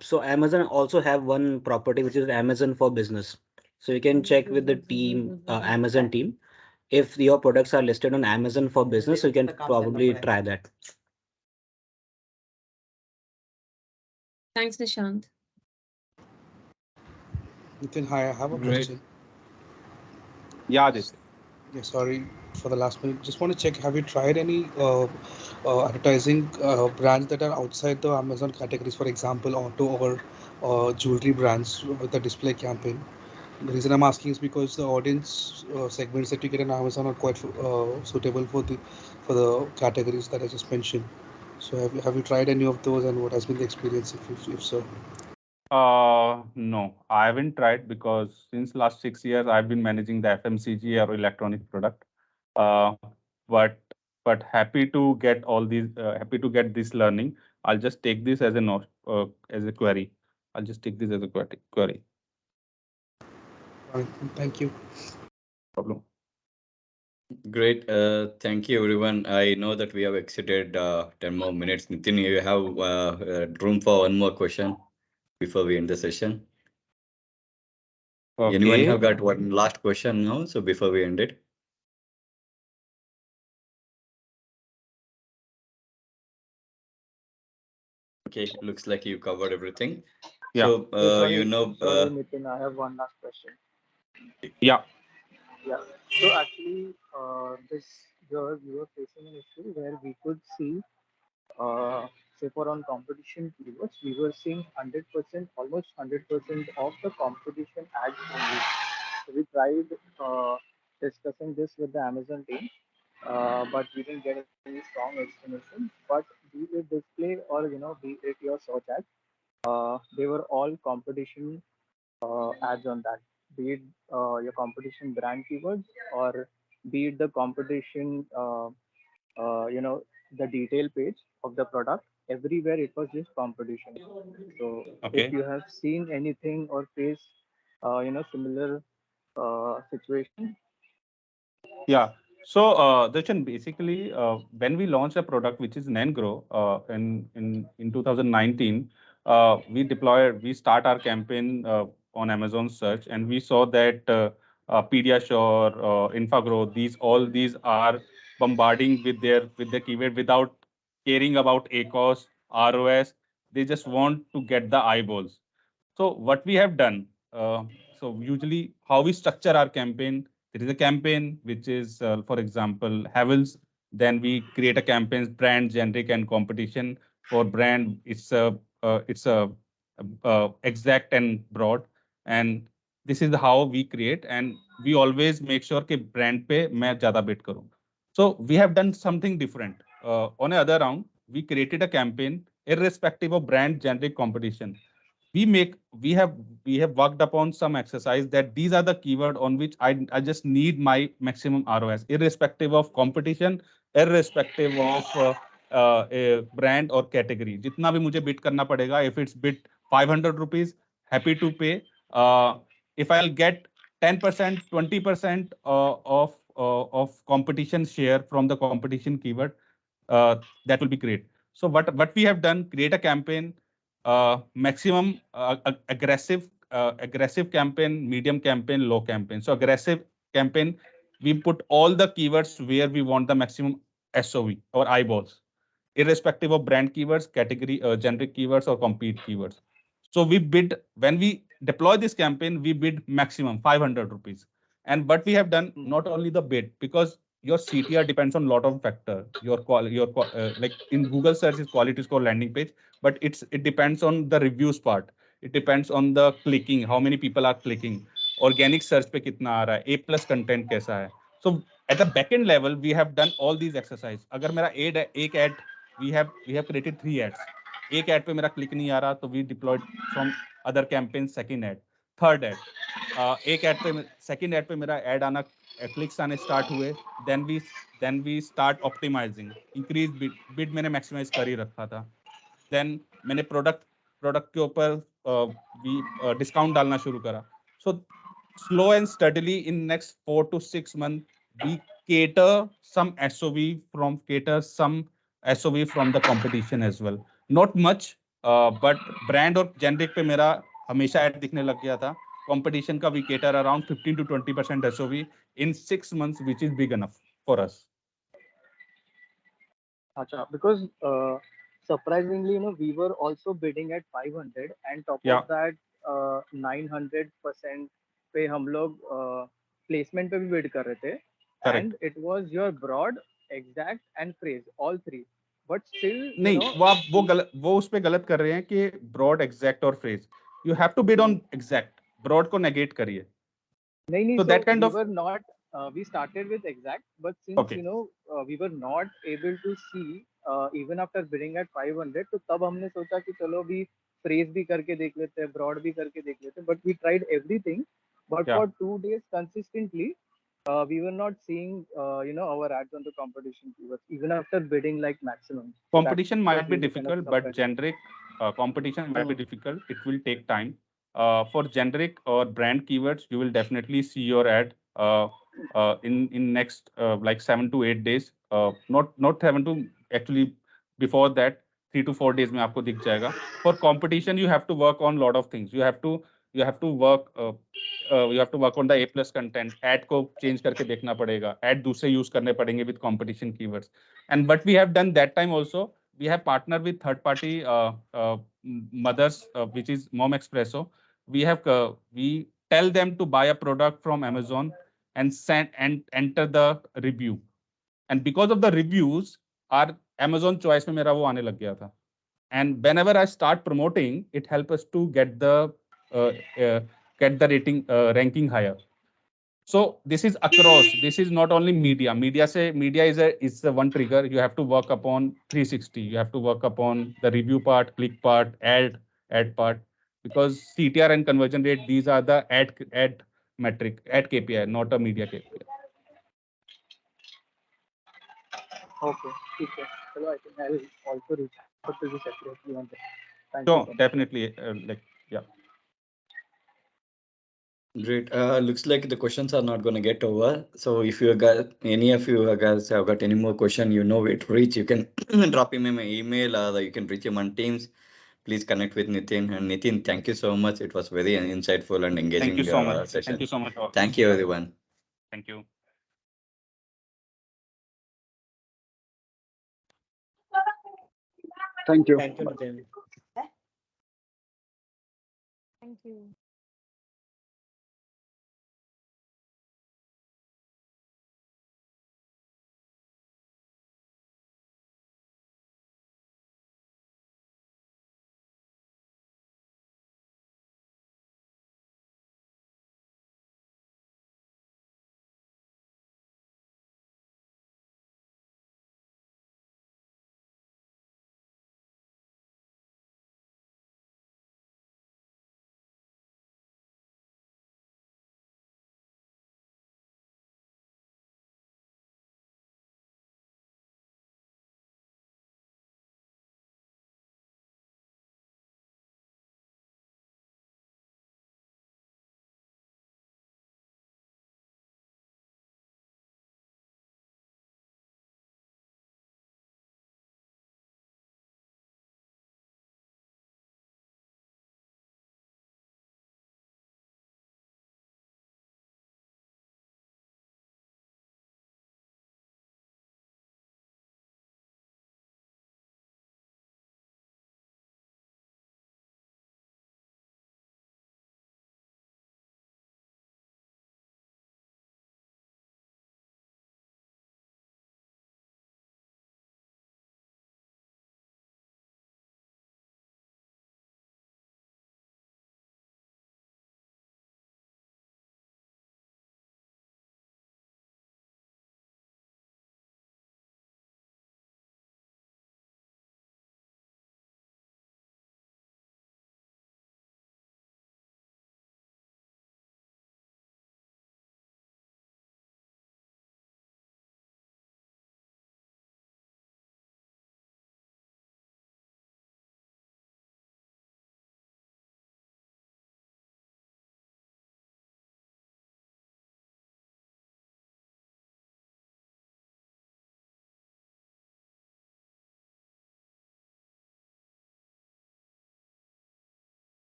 so Amazon also have one property which is Amazon for Business. So you can check with the team, Amazon team, if your products are listed on Amazon for Business. So you can probably try that. Thanks, Nishant. Nitin, hi, I have a Great. question. Yeah, this. Yeah, sorry for the last minute. Just want to check, have you tried any advertising brands that are outside the Amazon categories, for example, auto or jewelry brands with a display campaign? The reason I'm asking is because the audience segments that you get on Amazon are quite suitable for the categories that I just mentioned. So have you tried any of those, and what has been the experience if so? No, I haven't tried because since last 6 years I've been managing the FMCG or electronic product. Uh, but happy to get all these, happy to get this learning. I'll just take this as a as a query. I'll just take this as a query. Fine, thank you. Problem. Great. Thank you, everyone. I know that we have exceeded 10 more minutes. Nitin, you have room for one more question before we end the session. Anyone Okay. have got one last question now? So before we end it. Okay, looks like you covered everything. Yeah. So, Sorry, Nitin, I have one last question. Yeah. Yeah. So actually, this year we were facing an issue where we could see, say for on competition keywords, we were seeing 100%, almost 100% of the competition ads only. So we tried discussing this with the Amazon team, but we didn't get any strong explanation. But be it display or be it your search ads, they were all competition ads on that. Be it your competition brand keywords or be it the competition, the detail page of the product. Everywhere it was just competition. So if Okay. you have seen anything or faced, similar situation. Yeah. So, Darshan, basically, when we launched a product which is Nengro in 2019, we start our campaign on Amazon search, and we saw that Pediasure, Infagrow, these are bombarding with the keyword without caring about ACOS, ROS. They just want to get the eyeballs. So what we have done, so usually how we structure our campaign, there is a campaign which is, for example, Havels. Then we create a campaign, brand, generic, and competition. For brand, it's a exact and broad. And this is how we create, and we always make sure कि brand पे मैं ज़्यादा bid करूँ. So we have done something different. On another round, we created a campaign irrespective of brand, generic, competition. we have we have worked upon some exercise that these are the keyword on which I just need my maximum ROS, irrespective of competition, irrespective of a brand or category. जितना भी मुझे bid करना पड़ेगा, if it's bid 500 rupees, happy to pay. If I'll get 10%, 20% of competition share from the competition keyword, that will be great. So what we have done, create a campaign, maximum aggressive campaign, medium campaign, low campaign. So aggressive campaign, we put all the keywords where we want the maximum SOV or eyeballs, irrespective of brand keywords, category, generic keywords, or compete keywords. So we bid, when we deploy this campaign, we bid maximum 500 rupees. And what we have done, not only the bid, because your CTR depends on a lot of factor. Like in Google search is quality score landing page, but it depends on the reviews part. It depends on the clicking, how many people are clicking. Organic search पे कितना आ रहा है, A plus content कैसा है. So at the backend level, we have done all these exercise. अगर मेरा एक ad, we have created 3 ads. एक ad पे मेरा click नहीं आ रहा, तो we deployed from other campaign second ad, third ad. एक ad पे second ad पे मेरा ad आना, clicks आने start हुए. Then we start optimizing, increase bid मैंने maximize कर ही रखा था. Then मैंने प्रोडक्ट के ऊपर डिस्काउंट डालना शुरू करा. So slow and steadily in next 4 to 6 months, we cater some SOV from the competition as well. Not much, but brand और generic पे मेरा हमेशा ऐड दिखने लग गया था. Competition का we cater around 15 to 20% SOV in 6 months, which is big enough for us. Acha, because surprisingly, we were also bidding at 500, and top Yeah. of that, 900% पे हम लोग placement पे भी bid कर रहे थे, Correct. and it was your broad, exact, and phrase, all three. But still, नहीं, वो उस पे गलत कर रहे हैं कि ब्रॉड, एग्जैक्ट और phrase. You have to bid on exact. Broad को नेगेट करिए. नहीं, So so that kind we of, were not. We started with exact, but since okay, we were not able to see even after bidding at 500, तो तब हमने सोचा कि चलो भी phrase भी करके देख लेते हैं, broad भी करके देख लेते हैं. But we tried everything, but yeah, for 2 days consistently, we were not seeing our ads on the competition keywords even after bidding like maximum. So competition that might be gave me kind of difficult, but surprise. generic competition might be difficult. It will take time. For generic or brand keywords, you will definitely see your ad in next like 7 to 8 days. Not 7 to, actually before that, 3 to 4 days में आपको दिख जाएगा. For competition, you have to work on lot of things. You have to work on the A plus content. Ad को change करके देखना पड़ेगा. Ad दूसरे use करने पड़ेंगे with competition keywords. And what we have done that time also, we have partnered with third party mothers, which is Mom Expresso. We tell them to buy a product from Amazon and send and enter the review. And because of the reviews, our Amazon choice में मेरा वो आने लग गया था. And whenever I start promoting, it helps us to get the rating ranking higher. So this is across. This is not only media. Media is a one trigger. You have to work upon 360. You have to work upon the review part, click part, ad part, because CTR and conversion rate, these are the ad metric, ad KPI, not a media KPI. Okay, ठीक है. चलो, I think I'll also reach out to you separately on that. Thank you So so much. definitely, yeah. Great. Looks like the questions are not going to get over. So if you got any of you guys have got any more question, you know where to reach. You can drop him an email, or you can reach him on Teams. Please connect with Nitin. And Nitin, thank you so much. It was very insightful and Thank you engaging so much. session. Thank you so much. Thank you, everyone. Thank you. Thank you. Thank you, Nitin. Thank you.